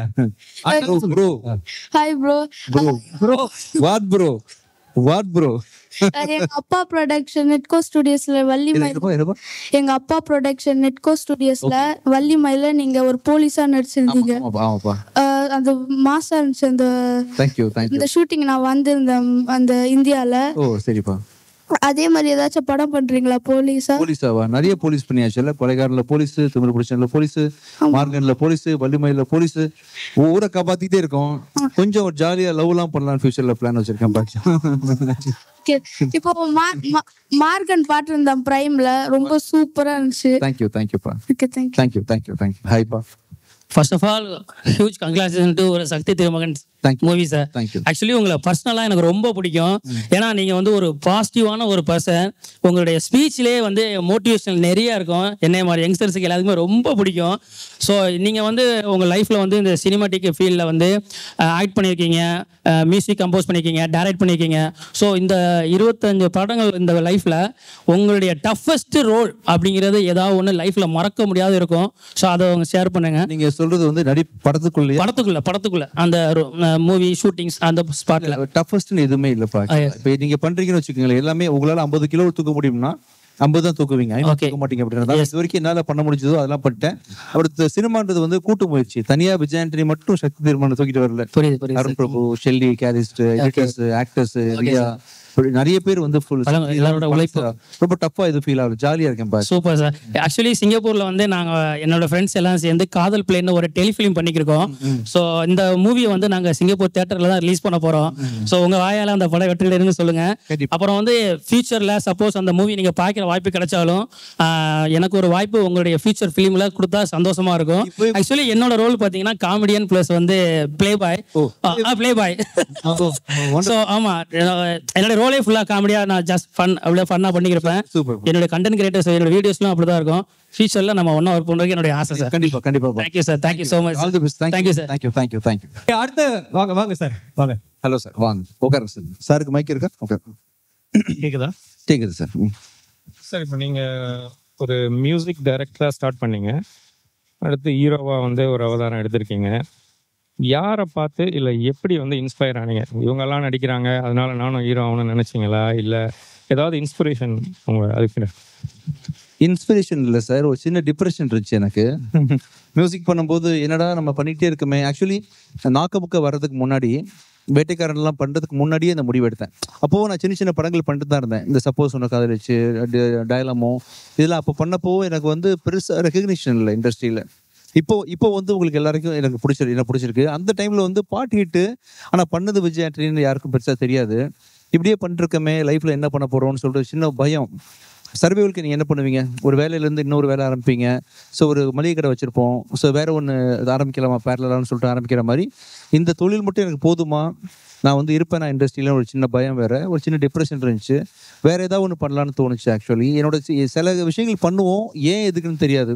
Bro. Hi bro. What bro? எங்க அப்பா ப்ரொடக்ஷன் நெட்கோ ஸ்டுடியோஸ்ல எங்க அப்பா ப்ரொடக்ஷன் நெட்கோ ஸ்டுடியோஸ்ல வள்ளிமயில நீங்க ஒரு போலீஸா நடிச்சிருந்தீங்க. அந்த மாசா இருந்துச்சு அந்த ஷூட்டிங். நான் வந்திருந்தேன் அந்த இந்தியால. ஓ சரிப்பா. அதே மாதிரி ஏதாச்சும் படம் பண்றீங்களா? போலீஸாவா? நிறைய போலீஸ் பண்ணியாச்சுல்ல. கொலைகாரன்ல போலீஸ், திமிரு பிடிச்சன்ல போலீஸ், மார்கன்ல போலீஸ், வள்ளிமயில போலீஸ், ஊரை காப்பாத்திட்டே இருக்கோம். கொஞ்சம் ஒரு ஜாலியா லவ் எல்லாம் பண்ணலாம் ஃபியூச்சர்ல பிளான் வச்சிருக்கேன். பாக்க இப்போ மார்கன் பாட்டு இருந்த பிரைம்ல ரொம்ப சூப்பரா இருந்துச்சு. தேங்க்யூப்பா. ஹாய்ப்பா. First of all huge congratulation to ஒரு சக்தி திருமகன் மூவி சார். ஆக்சுவலி உங்களை பர்சனலாக எனக்கு ரொம்ப பிடிக்கும். ஏன்னா நீங்கள் வந்து ஒரு பாசிட்டிவான ஒரு பர்சன். உங்களுடைய ஸ்பீச்லேயே வந்து மோட்டிவேஷனல் நிறையா இருக்கும். என்னை மாதிரி யங்ஸ்டர்ஸுக்கு எல்லாத்துக்குமே ரொம்ப பிடிக்கும். ஸோ நீங்கள் வந்து உங்கள் லைஃப்பில் வந்து இந்த சினிமாட்டிக் ஃபீல்டில் வந்து ஆக்ட் பண்ணியிருக்கீங்க, மியூசிக் கம்போஸ் பண்ணியிருக்கீங்க, டைரக்ட் பண்ணியிருக்கீங்க. ஸோ இந்த 25 படங்கள் இந்த லைஃப்பில் உங்களுடைய டஃபஸ்ட் ரோல் அப்படிங்கிறது ஏதாவது ஒன்று லைஃப்பில் மறக்க முடியாத இருக்கும். ஸோ அதை அவங்க ஷேர் பண்ணுங்க. நீங்கள் சொல்கிறது வந்து படத்துக்குள்ள அந்த மூவி ஷூட்டிங்ஸ் அந்த ஸ்பாட்ல டஃபஸ்ட்னு எதுவுமே இல்லப்பா. இப்போ நீங்க பண்றீங்கன்னு வச்சுக்கோங்களேன், எல்லாமே உங்களால 50 கிலோ தூக்க முடியும்னா 50 தான் தூக்குவீங்க, தூக்க மாட்டீங்க. அப்படின்னா இது வரைக்கும் என்னால பண்ண முடிஞ்சதோ அதெல்லாம் பண்ணிட்டேன். அடுத்த சினிமான்றது வந்து கூட்டு முயற்சி. தனியா விஜய் ஆண்டனி மட்டும் சக்தி தீர்மானம் தூக்கிட்டு வரல. அருண் பிரபு, ஷெல்லி, கேரிஸ்ட், எடிட்டர்ஸ், ஆக்டர்ஸ், நிறைய பேர் வந்து எல்லாரோட உழைப்பு ரொம்ப டஃபா இது ஃபீல் ஆகுது. ஜாலியா இருக்கேன். Super sir. ஆக்சுவலி சிங்கப்பூர்ல வந்து நாங்க என்னோட ஃப்ரெண்ட்ஸ் எல்லாம் சேர்ந்து காதல் பிளேன்னு ஒரு டெலிஃபிலிம் பண்ணிக்கிருக்கோம். ஸோ இந்த மூவியை வந்து நாங்க சிங்கப்பூர் தியேட்டர்ல தான் ரிலீஸ் பண்ண போறோம். ஸோ உங்க வாயால அந்த படம் வெற்றியில சொல்லுங்க. அப்புறம் வந்து ஃபியூச்சர்ல சப்போஸ் அந்த மூவி நீங்க பாக்கிற வாய்ப்பு கிடைச்சாலும் எனக்கு ஒரு வாய்ப்பு உங்களுடைய ஃபியூச்சர் ஃபிலிம்ல கொடுத்தா சந்தோஷமா இருக்கும். ஆக்சுவலி என்னோட ரோல் பாத்தீங்கன்னா காமெடியன் பிளஸ் வந்து பிளே பாய். ஸோ ஆமா, என்னோட ரோலே ஃபுல்லா காமெடியா நான் ஜஸ்ட் ஃபன் அப்படியே ஃபன்னா பண்ணிக்கிறேன். என்னோட கண்டென்ட் கிரியேட்டர்ஸ் என்னோட வீடியோஸ்லாம் அப்படிதான் இருக்கும். ஃபியூச்சர்ல நம்ம ஒண்ணா ஒர்க் பண்றதுக்கு என்னோட ஆசை சார். கண்டிப்பா. Thank you sir. Thank you so much. All the best. Thank you sir. Thank you. அடுத்து வாங்க சார். வாங்க. Hello sir. வாங்க உட்காருங்க சார். சாருக்கு மைக் இருக்கா? ஓகே, கேக்குதா? கேக்குது சார். சார், இப்போ நீங்க ஒரு மியூசிக் டைரக்டரா ஸ்டார்ட் பண்ணீங்க, அடுத்து ஹீரோவா வந்து ஒரு அவதாரம் எடுத்திருக்கீங்க. யாரை பார்த்து இல்லை எப்படி வந்து இன்ஸ்பயர் ஆனீங்க? இவங்கெல்லாம் நடிக்கிறாங்க அதனால நானும் ஹீரோ ஆகணும்னு நினச்சிங்களா, இல்லை ஏதாவது இன்ஸ்பிரேஷன் உங்கள் அதுக்கு? இன்ஸ்பிரேஷன் இல்லை சார், ஒரு சின்ன டிப்ரெஷன் இருந்துச்சு எனக்கு. மியூசிக் பண்ணும்போது என்னடா நம்ம பண்ணிகிட்டே இருக்குமே. ஆக்சுவலி நாக்கமுக்க வர்றதுக்கு முன்னாடி, வேட்டைக்காரன்லாம் பண்ணுறதுக்கு முன்னாடியே இந்த முடிவு எடுத்தேன். அப்போது நான் சின்ன சின்ன படங்கள் பண்ணிட்டு தான் இருந்தேன். இந்த சப்போஸ் ஒன்று காதலிச்சு, டயலமோ, இதெல்லாம் அப்போ பண்ணப்போ எனக்கு வந்து பெருசாக ரெகக்னிஷன் இல்லை இண்டஸ்ட்ரியில். இப்போ வந்து உங்களுக்கு எல்லாருக்கும் எனக்கு பிடிச்சிருக்கு. அந்த டைமில் வந்து பாட்டு ஹிட்டு, ஆனால் பண்ணது விஜய் ஆண்டனின்னு யாருக்கும் பெருசாக தெரியாது. இப்படியே பண்ணிருக்கமே, லைஃப்பில் என்ன பண்ண போகிறோம்னு சொல்லிட்டு சின்ன பயம். சர்வைவலுக்கு நீங்கள் என்ன பண்ணுவீங்க? ஒரு வேலையிலேருந்து இன்னொரு வேலை ஆரம்பிப்பீங்க. ஸோ ஒரு மளிகை கடை வச்சுருப்போம். ஸோ வேறு ஒன்று ஆரம்பிக்கலாமா பேரலான்னு சொல்லிட்டு ஆரம்பிக்கிற மாதிரி, இந்த தொழில் மட்டும் எனக்கு போதுமா, நான் வந்து இருப்பேன் நான் இண்டஸ்ட்ரியில், ஒரு சின்ன பயம் வேறு, ஒரு சின்ன டிப்ரெஷன் இருந்துச்சு. வேறு ஏதாவது ஒன்று பண்ணலான்னு தோணுச்சு. ஆக்சுவலி என்னோட சில விஷயங்கள் பண்ணுவோம், ஏன் எதுக்குன்னு தெரியாது.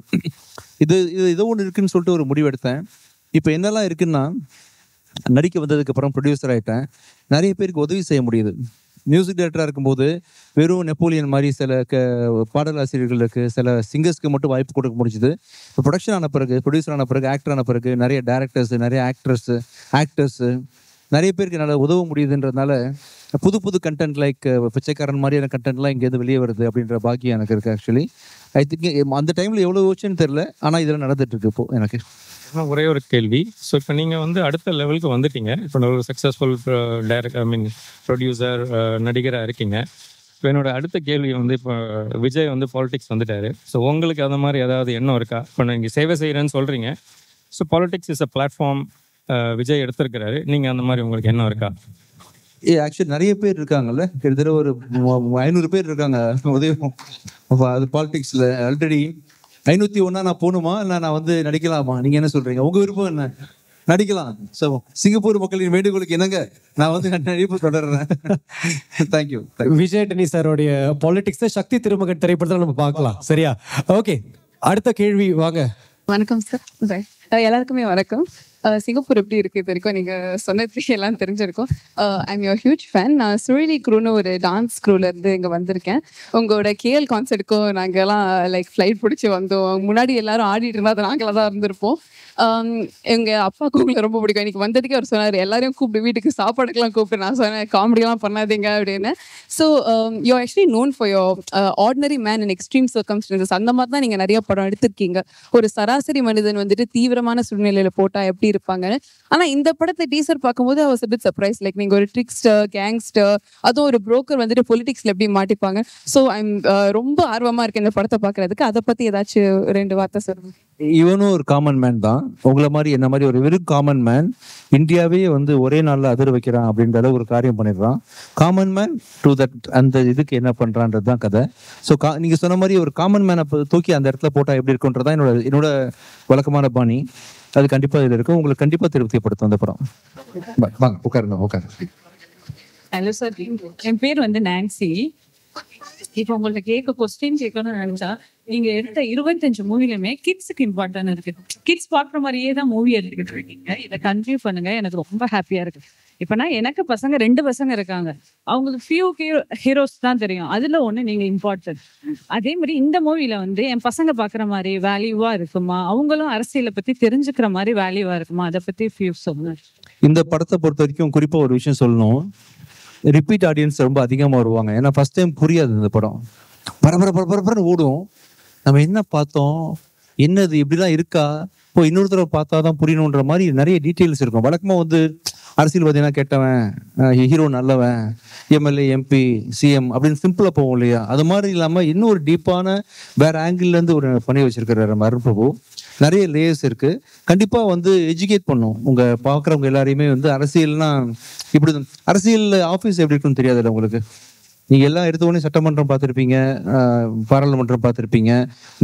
இது ஏதோ ஒன்று இருக்குதுன்னு சொல்லிட்டு ஒரு முடிவு எடுத்தேன். இப்போ என்னெல்லாம் இருக்குன்னா, நடிக்க வந்ததுக்கப்புறம் ப்ரொடியூசர் ஆகிட்டேன். நிறைய பேருக்கு உதவி செய்ய முடியுது. மியூசிக் டைரக்டராக இருக்கும்போது வெறும் நெப்போலியன் மாதிரி சில பாடலாசிரியர்களுக்கு, சில சிங்கர்ஸ்க்கு மட்டும் வாய்ப்பு கொடுக்க முடிஞ்சுது. இப்போ ப்ரொடக்ஷன் ஆன பிறகு, ப்ரொடியூசர் ஆன பிறகு, ஆக்டர் ஆன பிறகு நிறைய டேரக்டர்ஸு, நிறைய ஆக்டர்ஸு நிறைய பேருக்கு என்னால் உதவ முடியுதுன்றதுனால புது கண்டென்ட் லைக் பிச்சைக்காரன் மாதிரியான கண்டென்ட்லாம் இங்கேருந்து வெளியே வருது அப்படின்ற பாக்கியம் எனக்கு இருக்குது. ஆக்சுவலி ஐ திங்க் அந்த டைமில் எவ்வளோ யோசிச்சுன்னு தெரில, ஆனால் இதெல்லாம் நடந்துகிட்ருக்கு இப்போது எனக்கு. ஒரே ஒரு கேள்வி. ஸோ இப்போ நீங்கள் வந்து அடுத்த லெவலுக்கு வந்துட்டீங்க. இப்போ ஒரு சக்ஸஸ்ஃபுல் ப்ரொடியூசர், நடிகராக இருக்கீங்க. இப்போ என்னோட அடுத்த கேள்வி வந்து, இப்போ விஜய் வந்து பாலிடிக்ஸ் வந்துட்டாரு. ஸோ உங்களுக்கு அந்த மாதிரி ஏதாவது எண்ணம் இருக்கா? இப்போ நீங்கள் சேவை செய்கிறேன்னு சொல்கிறீங்க. So politics is a platform, Vijay எடுத்திருக்கிறாரு. நீங்கள் அந்த மாதிரி உங்களுக்கு எண்ணம் இருக்கா? ஆக்சுவலி நிறைய பேர் இருக்காங்கல்ல, கிட்டத்தட்ட ஒரு 500 பேர் இருக்காங்க உதயம். அது பாலிடிக்ஸில் ஆல்ரெடி 501 நான் போகணுமா, இல்லை நான் வந்து நடிக்கலாமா? நீங்கள் என்ன சொல்கிறீங்க? உங்கள் விருப்பம் என்ன? நடிக்கலாம். ஸோ சிங்கப்பூர் மக்களின் வேண்டுகோளுக்கு என்னங்க, நான் வந்து நடிப்பு தொடர்றேன். தேங்க்யூ. விஜய் ஆண்டனி சாரோடைய பாலிடிக்ஸை சக்தி திருமகன் திரைப்படத்தில் நம்ம பார்க்கலாம். சரியா? ஓகே, அடுத்த கேள்வி வாங்க. வணக்கம் சார். எல்லாருக்குமே வணக்கம். சிங்கப்பூர் எப்படி இருக்கு இது வரைக்கும் நீங்க சொன்னது எல்லாம் தெரிஞ்சிருக்கும். I'm your huge fan. நான் சுழிலி க்ரூன்னு ஒரு டான்ஸ் க்ரூல இருந்து இங்க வந்திருக்கேன். உங்களோட கேஎல் கான்சர்ட்டுக்கும் நாங்கெல்லாம் லைக் ஃப்ளைட் பிடிச்சி வந்தோம். முன்னாடி எல்லாரும் ஆடிட்டு இருந்தா அது நாங்களாக தான் இருந்திருப்போம். எங்க அப்பாவுக்கு உங்களை ரொம்ப பிடிக்கும். இன்னைக்கு வந்ததுக்கே அவர் சொன்னார், எல்லாரையும் கூப்பிட்டு வீட்டுக்கு சாப்பாடுக்கெல்லாம் கூப்பிட்டு. நான் சொன்னேன், காமெடியெல்லாம் பண்ணாதீங்க அப்படின்னு. So you actually known for your ordinary man in extreme circumstances. அந்த மாதிரி தான் நீங்கள் நிறைய படம் எடுத்திருக்கீங்க. ஒரு சராசரி மனிதன் வந்துட்டு தீவிரமான சூழ்நிலையில போட்டால் எப்படி இருப்பாங்கன்னு. ஆனால் இந்த படத்தை டீசர் பார்க்கும்போது I was a bit surprised. Like நீங்கள் ஒரு ட்ரிக்ஸ்டர், கேங்ஸ்டர், அதுவும் ஒரு புரோக்கர் வந்துட்டு பொலிட்டிக்ஸில் எப்படி மாட்டிப்பாங்க. ஸோ ஐம் ரொம்ப ஆர்வமாக இருக்கேன் இந்த படத்தை பார்க்கறதுக்கு. அதை பற்றி ஏதாச்சும் 2 வார்த்தை சொல்லுங்கள். இவனும் ஒரு காமன் மேன் தான், உங்களை மாதிரி என்ன மாதிரி ஒரு வெறும் காமன் மேன். இந்தியாவே வந்து ஒரே நாளில் அதிர வைக்கிறான் அப்படின்ற அளவு ஒரு காரியம் பண்ணிடுறான். காமன் மேன் டு தட், அந்த இதுக்கு என்ன பண்ணுறான்றது தான் கதை. ஸோ நீங்கள் சொன்ன மாதிரி ஒரு காமன் மேனை தூக்கி அந்த இடத்துல போட்டால் எப்படி இருக்குன்றதான் என்னோட வழக்கமான பாணி. அது கண்டிப்பாக இதில் இருக்கும். உங்களுக்கு கண்டிப்பாக திருப்திப்படுத்தும் அந்த படம். வாங்க உட்காருங்க. ஹலோ சார், என் பேர் வந்து நான்சி. இப்போ உங்கள்ட்ட கொஸ்டின் கேட்கணும்னு நினைச்சா, நீங்க எடுத்த 25 மூவிலுமே கிட்ஸுக்கு இம்பார்ட்டன் இருக்கு. கிட்ஸ் பாக்குற மாதிரியே தான் மூவி எடுத்துக்கிட்டு இருக்கீங்க. இதை கண்டினியூ பண்ணுங்க, எனக்கு ரொம்ப ஹாப்பியா இருக்கு. இப்பனா எனக்கு 2 பசங்க இருக்காங்க. அவங்களுக்கு ஃபியூ ஹீரோஸ் தான் தெரியும். அதுல ஒண்ணு நீங்க இம்பார்ட்டன்ட். அதே மாதிரி இந்த மூவில வந்து என் பசங்க பாக்குற மாதிரி வேல்யூவா இருக்குமா, அவங்களும் அரசியலை பத்தி தெரிஞ்சுக்கிற மாதிரி வேல்யூவா இருக்குமா, அதை பத்தி ஃபியூ சொல்லுங்க. இந்த படத்தை பொறுத்த வரைக்கும் குறிப்பா ஒரு விஷயம் சொல்லணும். ரிப்பீட் ஆடியன்ஸ் ரொம்ப அதிகமாக வருவாங்க. ஏன்னா ஃபர்ஸ்ட் டைம் புரியாது இந்த படம், பரபரன்னு ஓடும். நம்ம என்ன பார்த்தோம், என்னது இப்படிலாம் இருக்கா, இப்போ இன்னொரு தடவை பார்த்தா தான் புரியணுன்ற மாதிரி நிறைய டீட்டெயில்ஸ் இருக்கும். வழக்கமாக வந்து அரசியல்வாதினா கேட்டவன், ஹீரோ நல்லவன், எம்எல்ஏ, எம்பி, சிஎம் அப்படின்னு சிம்பிளாக போவோம் இல்லையா? அது மாதிரி இல்லாமல் இன்னும் ஒரு டீப்பான வேற ஆங்கிள்லேருந்து ஒரு பண்ணி வச்சிருக்கிறாரு நம்ம அருண் பிரபு. நிறைய லேயர்ஸ் இருக்கு. கண்டிப்பாக வந்து எஜுகேட் பண்ணும் உங்கள் பார்க்குறவங்க எல்லாரையுமே. வந்து அரசியல்னா இப்படி, அரசியல் ஆஃபீஸ் எப்படி இருக்குன்னு தெரியாதுல்ல உங்களுக்கு. நீங்கள் எல்லாம் எடுத்த உடனே சட்டமன்றம் பார்த்துருப்பீங்க, பாராளுமன்றம் பார்த்துருப்பீங்க.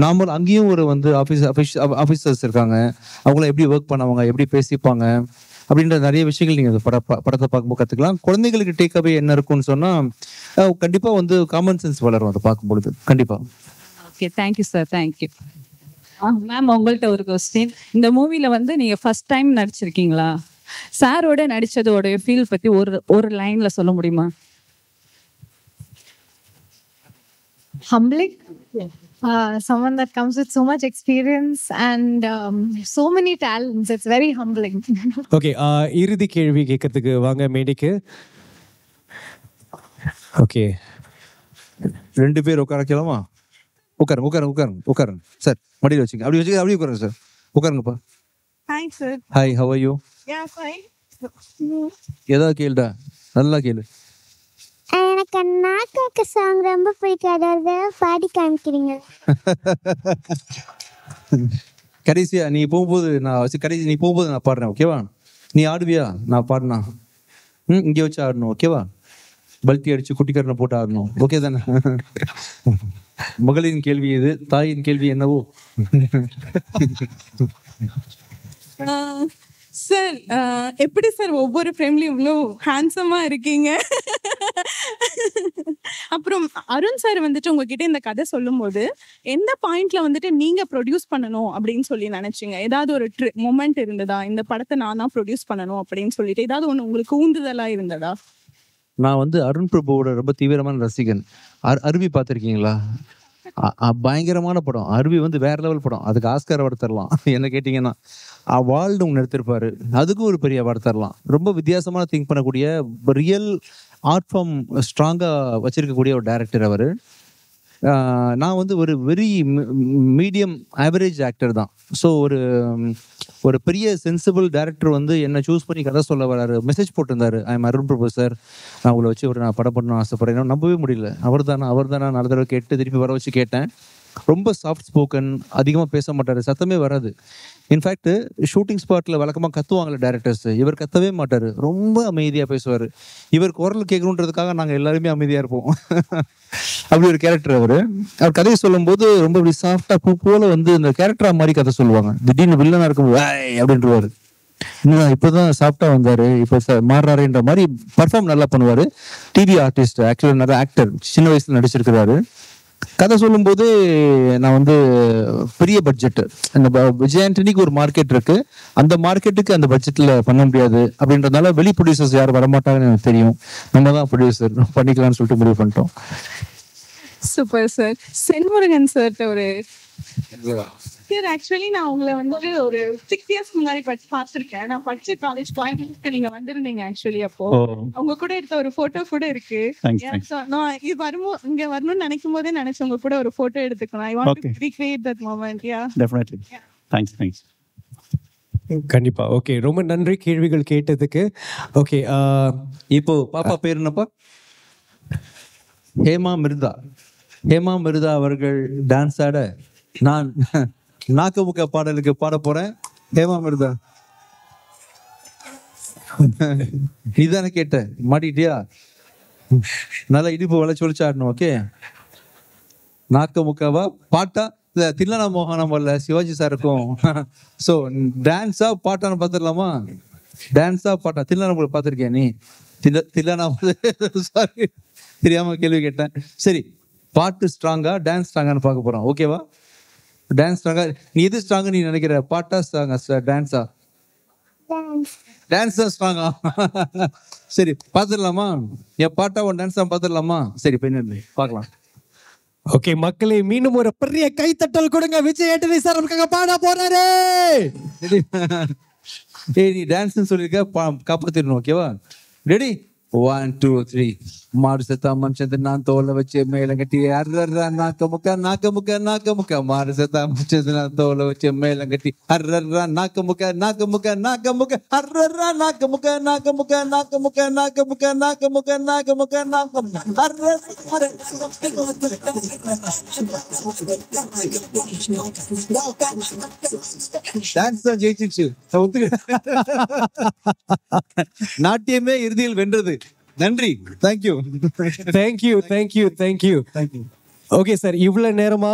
நார்மல் அங்கேயும் ஒரு வந்து ஆஃபீஸர்ஸ் இருக்காங்க. அவங்களாம் எப்படி ஒர்க் பண்ணுவாங்க, எப்படி பேசிப்பாங்க அப்படின்ற நிறைய விஷயங்கள் நீங்கள் அந்த படத்தை பார்க்கும்போது கற்றுக்கலாம். குழந்தைங்களுக்கு டேக் அவே என்ன இருக்குன்னு சொன்னால் கண்டிப்பாக வந்து காமன் சென்ஸ் வளரும் அதை பார்க்கும்பொழுது. கண்டிப்பாக. Okay, thank you sir, thank you. Ma'am, உங்கள்கிட்ட ஒரு கொஸ்டின். இந்த மூவில வந்து நீங்க ஃபர்ஸ்ட் டைம் நடிச்சிருக்கீங்களா? சாரோட நடிச்சதோட ஃபீல் பத்தி ஒரு லைன்ல சொல்ல முடியுமா? Humbling. someone that comes with so much experience and so many talents. It's very humbling. Okay, இறுதி கேள்வி கேட்கறதுக்கு வாங்க மேடைக்கு. ஓகே, 2 பேர் உட்காரக்கலாமா? உட்காருங்க சார். மடியில் வச்சுங்க, அப்படியே உட்காருங்க சார். உட்காருங்கப்பா. Hi sir. Hi, how are you? Yeah, fine. ஏதாவது கேளுடா, நல்லா கேளு. எனக்கு நாக்கு சாங் ரொம்ப பிடிக்காது, அதை பாடி காமிக்கிறீங்க. கடைசியா நீ போகும்போது நான் பாடுறேன், ஓகேவா? நீ ஆடுவியா? நான் பாடினா இங்கே வச்சு ஆடணும், ஓகேவா? பல்ட்டி அடிச்சு குட்டிக்கரனை போட்டு ஆடணும், ஓகே தானே? மகளின் கேள்வி இது, தாயின் கேள்வி என்னவோ? சார், எப்படி சார் ஒவ்வொரு ஃப்ரேம்லயும் இவ்வளோ ஹேண்ட்ஸமா இருக்கீங்க? அப்புறம் அருண் சார் வந்துட்டு உங்ககிட்ட இந்த கதை சொல்லும்போது எந்த பாயிண்ட்ல வந்துட்டு நீங்க ப்ரொடியூஸ் பண்ணணும் அப்படின்னு சொல்லி நினைச்சீங்க? ஏதாவது ஒரு மொமெண்ட் இருந்ததா, இந்த படத்தை நான் தான் ப்ரொடியூஸ் பண்ணணும் அப்படின்னு சொல்லிட்டு ஏதாவது ஒன்று உங்களுக்கு ஊந்துதலா இருந்ததா? நான் வந்து அருண் பிரபுவோட ரொம்ப தீவிரமான ரசிகன். அருவி பார்த்துருக்கீங்களா? பயங்கரமான படம். அருவி வந்து வேற லெவல் படம். அதுக்கு ஆஸ்கார் அவார்டு தரலாம். என்ன கேட்டிங்கன்னா, அவார்டு ஒன்று எடுத்திருப்பாரு, அதுக்கும் ஒரு பெரிய அவார்டு தரலாம். ரொம்ப வித்தியாசமான திங்க் பண்ணக்கூடிய, ரியல் ஆர்ட் ஃபார்ம் ஸ்ட்ராங்காக வச்சிருக்கக்கூடிய ஒரு டைரக்டர் அவர். நான் வந்து ஒரு வெரி மீடியம் ஆவரேஜ் ஆக்டர் தான். ஸோ ஒரு பெரிய சென்சிபிள் டைரக்டர் வந்து என்னை சூஸ் பண்ணி கதை சொல்ல வராரு. மெசேஜ் போட்டிருந்தாரு, I am Arun Prabhu sir, நான் உங்களை வச்சு நான் படம் பண்ணணும்னு ஆசைப்படுறேன். நம்பவே முடியல. அவர் தானே நல்ல தடவை கேட்டு திருப்பி வர வச்சு கேட்டேன். ரொம்ப சாஃப்ட் ஸ்போக்கன், அதிகமாக பேச மாட்டார், சத்தமே வராது. இன்ஃபேக்ட் ஷூட்டிங் ஸ்பாட்டில் வழக்கமாக கத்துவாங்கள்ல டேரக்டர்ஸ், இவர் கத்தவே மாட்டார், ரொம்ப அமைதியாக பேசுவார். இவர் குரல் கேட்கணுன்றதுக்காக நாங்கள் எல்லாருமே அமைதியாக இருப்போம். அப்படி ஒரு கேரக்டர் அவர் கதையை சொல்லும்போது ரொம்ப இப்படி சாஃப்டாக பூ போல வந்து இந்த கேரக்டரா மாதிரி கதை சொல்லுவாங்க. திடீர்னு வில்லனா இருக்கும் அப்படின்றவாரு. இன்னும் இப்போதான் சாஃப்டா வந்தாரு, இப்போ மாறுறாருன்ற மாதிரி பர்ஃபார்ம் நல்லா பண்ணுவாரு. டிவி ஆர்டிஸ்ட், ஆக்சுவலாக நிறைய ஆக்டர், சின்ன வயசுல நடிச்சிருக்கிறாரு. கதை சொல்லும்போது நான் வந்து பெரிய பட்ஜெட், அந்த விஜய் ஆண்டனிக்கு ஒரு மார்க்கெட் இருக்கு, அந்த மார்க்கெட்டுக்கு அந்த பட்ஜெட்ல பண்ண முடியாது அப்படின்றதுனால வெளி ப்ரொடியூசர்ஸ் யாரும் வரமாட்டாங்கன்னு எனக்கு தெரியும். நம்ம தான் ப்ரொடியூசர் பண்ணிக்கலாம்னு சொல்லிட்டு முடிவு பண்ணிட்டோம். Super sir. சென்முருகன் சார் ஒரு சார், ஆக்சுவலி நான் உங்களை வந்து ஒரு 6 years முன்னாடி பார்த்திருக்கேன். நான் படிச்ச காலேஜ் கோயம்புத்தூருக்கு நீங்க வந்திருந்தீங்க ஆக்சுவலி. அப்போ உங்க கூட எடுத்த ஒரு போட்டோ கூட இருக்கு. நான் இது இங்க வரணும்னு நினைக்கும் போதே நினைச்சேன் உங்க கூட ஒரு போட்டோ எடுத்துக்கணும். I want to recreate that moment. Yeah, definitely. Thanks. கண்டிப்பா. ஓகே, ரொம்ப நன்றி கேள்விகள் கேட்டதுக்கு. ஓகே, இப்போ பாப்பா பேர் என்னப்பா? ஹேமா மிர்தா அவர்கள் டான்ஸ் ஆட நான் நாக்கமுக்க பாடலுக்கு பாட போறேன். ஹேமா மிர்தா, நீதானே கேட்ட, மாட்டிட்டியா? நல்லா இடுப்பு வளைச்சு வளைச்சு ஆடணும், ஓகே? நாக்கமுக்கவா பாட்டா? தில்லானா மோகனம் வரல, சிவாஜி சாருக்கும். ஸோ டான்ஸா பாட்டான்னு பார்த்துடலாமா? டான்ஸா பாட்டா? தில்லானா போல பார்த்துருக்கியா நீ? தில்லானா சாரி, தெரியாம கேள்வி கேட்டேன். சரி, பாட்டு ஸ்ட்ராங்கா டான்ஸ் ஸ்ட்ராங்கான்னு பார்க்க போறோம், ஓகேவா? டான்ஸ் ஸ்ட்ராங்கா, நீ எது ஸ்ட்ராங்கு நீ நினைக்கிற? பாட்டா ஸ்ட்ராங்கா, டான்ஸா? டான்ஸ் தான் ஸ்ட்ராங்கா? சரி, பார்த்துடலாமா? என் பாட்டா உன் டான்ஸ் தான் பார்த்துடலாமா? சரி, பின்னாடி பார்க்கலாம். ஓகே மக்களே, மீண்டும் ஒரு பெரிய கைத்தட்டல் கொடுங்க. விஜய் ஆண்டனி சார் நமக்காக பாட போறாரு. ஏய், நீ டான்ஸ்னு சொல்லியிருக்க, காப்பாத்திடணும், ஓகேவா? ரெடி? 1 2 3. மாடு செத்தா மனுஷன் நான் தோலை வச்சு மேல கட்டி அர்ரா நாக்க முக்க மாடு செத்தா மனுஷன் நான் தோலை வச்சு மேல கட்டி அர்ரா நாக்க முக்க அர்ரா நாக்க முக்க டான்ஸ் தான் ஜெயிச்சிச்சு. நாட்டியமே இறுதியில் வென்றது. நன்றி. தேங்க்யூ. ஓகே சார், இவ்வளவு நேரமா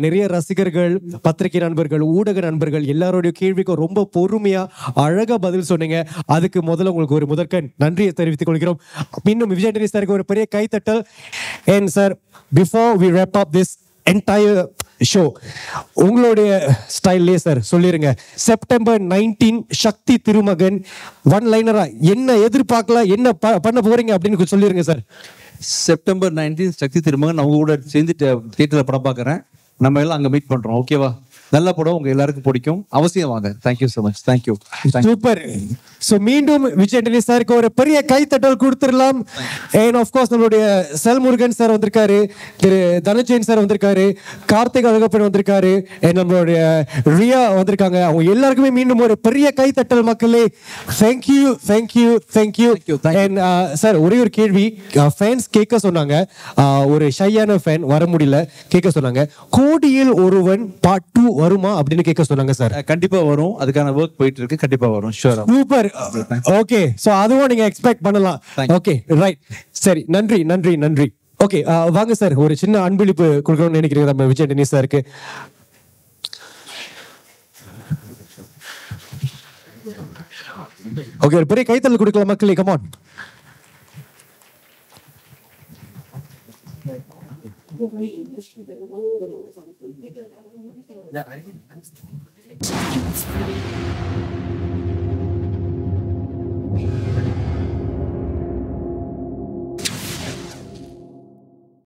நிறைய ரசிகர்கள், பத்திரிகை நண்பர்கள், ஊடக நண்பர்கள் எல்லாரோடைய கேள்விக்கும் ரொம்ப பொறுமையா அழகா பதில் சொன்னீங்க. அதுக்கு முதல்ல உங்களுக்கு ஒரு முதற்கண் நன்றியை தெரிவித்துக் கொள்கிறோம். இன்னும் விஜய் ஆண்டனி சாருக்கு ஒரு பெரிய கைத்தட்டல். And sir, before we wrap up this entire show, உங்களுடைய ஸ்டைல்லே சார் சொல்லிருங்க, செப்டம்பர் 19 சக்தி திருமகன் ஒன் லைனரா என்ன எதிர்பார்க்கலாம், என்ன பண்ண போறீங்க அப்படின்னு சொல்லிருங்க சார். செப்டம்பர் 19 சக்தி திருமகன் அவங்க கூட சேர்ந்து தியேட்டர்ல படம் பார்க்குறேன். நம்ம எல்லாம் அங்க மீட் பண்றோம். ஓகேவா? நல்ல படம், உங்க எல்லாருக்கும் பிடிக்கும். அவசியம் வாங்க. Thank you so much. Thank you. Super. So மீண்டும் விஜய் ஆண்டனி சாருக்கு ஒரு பெரிய கைத்தட்டல் கொடுத்துடலாம். அண்ட் ஆஃப்கோர்ஸ் நம்மளுடைய செல்முருகன் சார் வந்திருக்காரு, திரு தனஞ்சயன் சார் வந்திருக்காரு, கார்த்திக் அழகப்பன் வந்திருக்காரு, and நம்மளுடைய ரியா வந்திருக்காங்க. அவங்க எல்லாருக்குமே மீண்டும் ஒரு பெரிய கைத்தட்டல் மக்களே. Thank you thank you thank you. And sir ஒரே ஒரு கேள்வி, ஃபேன்ஸ் கேட்க சொன்னாங்க, ஒரு ஷையான ஃபேன் வர முடியல கேட்க சொன்னாங்க, கோடியில் ஒருவன் பார்ட் 2 வருமா அப்படின்னு கேட்க சொன்னாங்க சார். கண்டிப்பா வரும், அதுக்கான ஒர்க் போயிட்டு இருக்கு, கண்டிப்பா வரும். ஷூர். சூப்பர். ஓகே, சோ அதுவும் நீங்க எக்ஸ்பெக்ட் பண்ணலாம். ஓகே ரைட், சரி, நன்றி நன்றி நன்றி. ஓகே வாங்க சார், ஒரு சின்ன அன்பளிப்பு கொடுக்கணும்னு நினைக்கிறீங்க நம்ம விஜய் ஆண்டனி சாருக்கு. ஓகே, ஒரு பெரிய கைத்தல் கொடுக்கலாம் மக்களே. கமான். Yeah.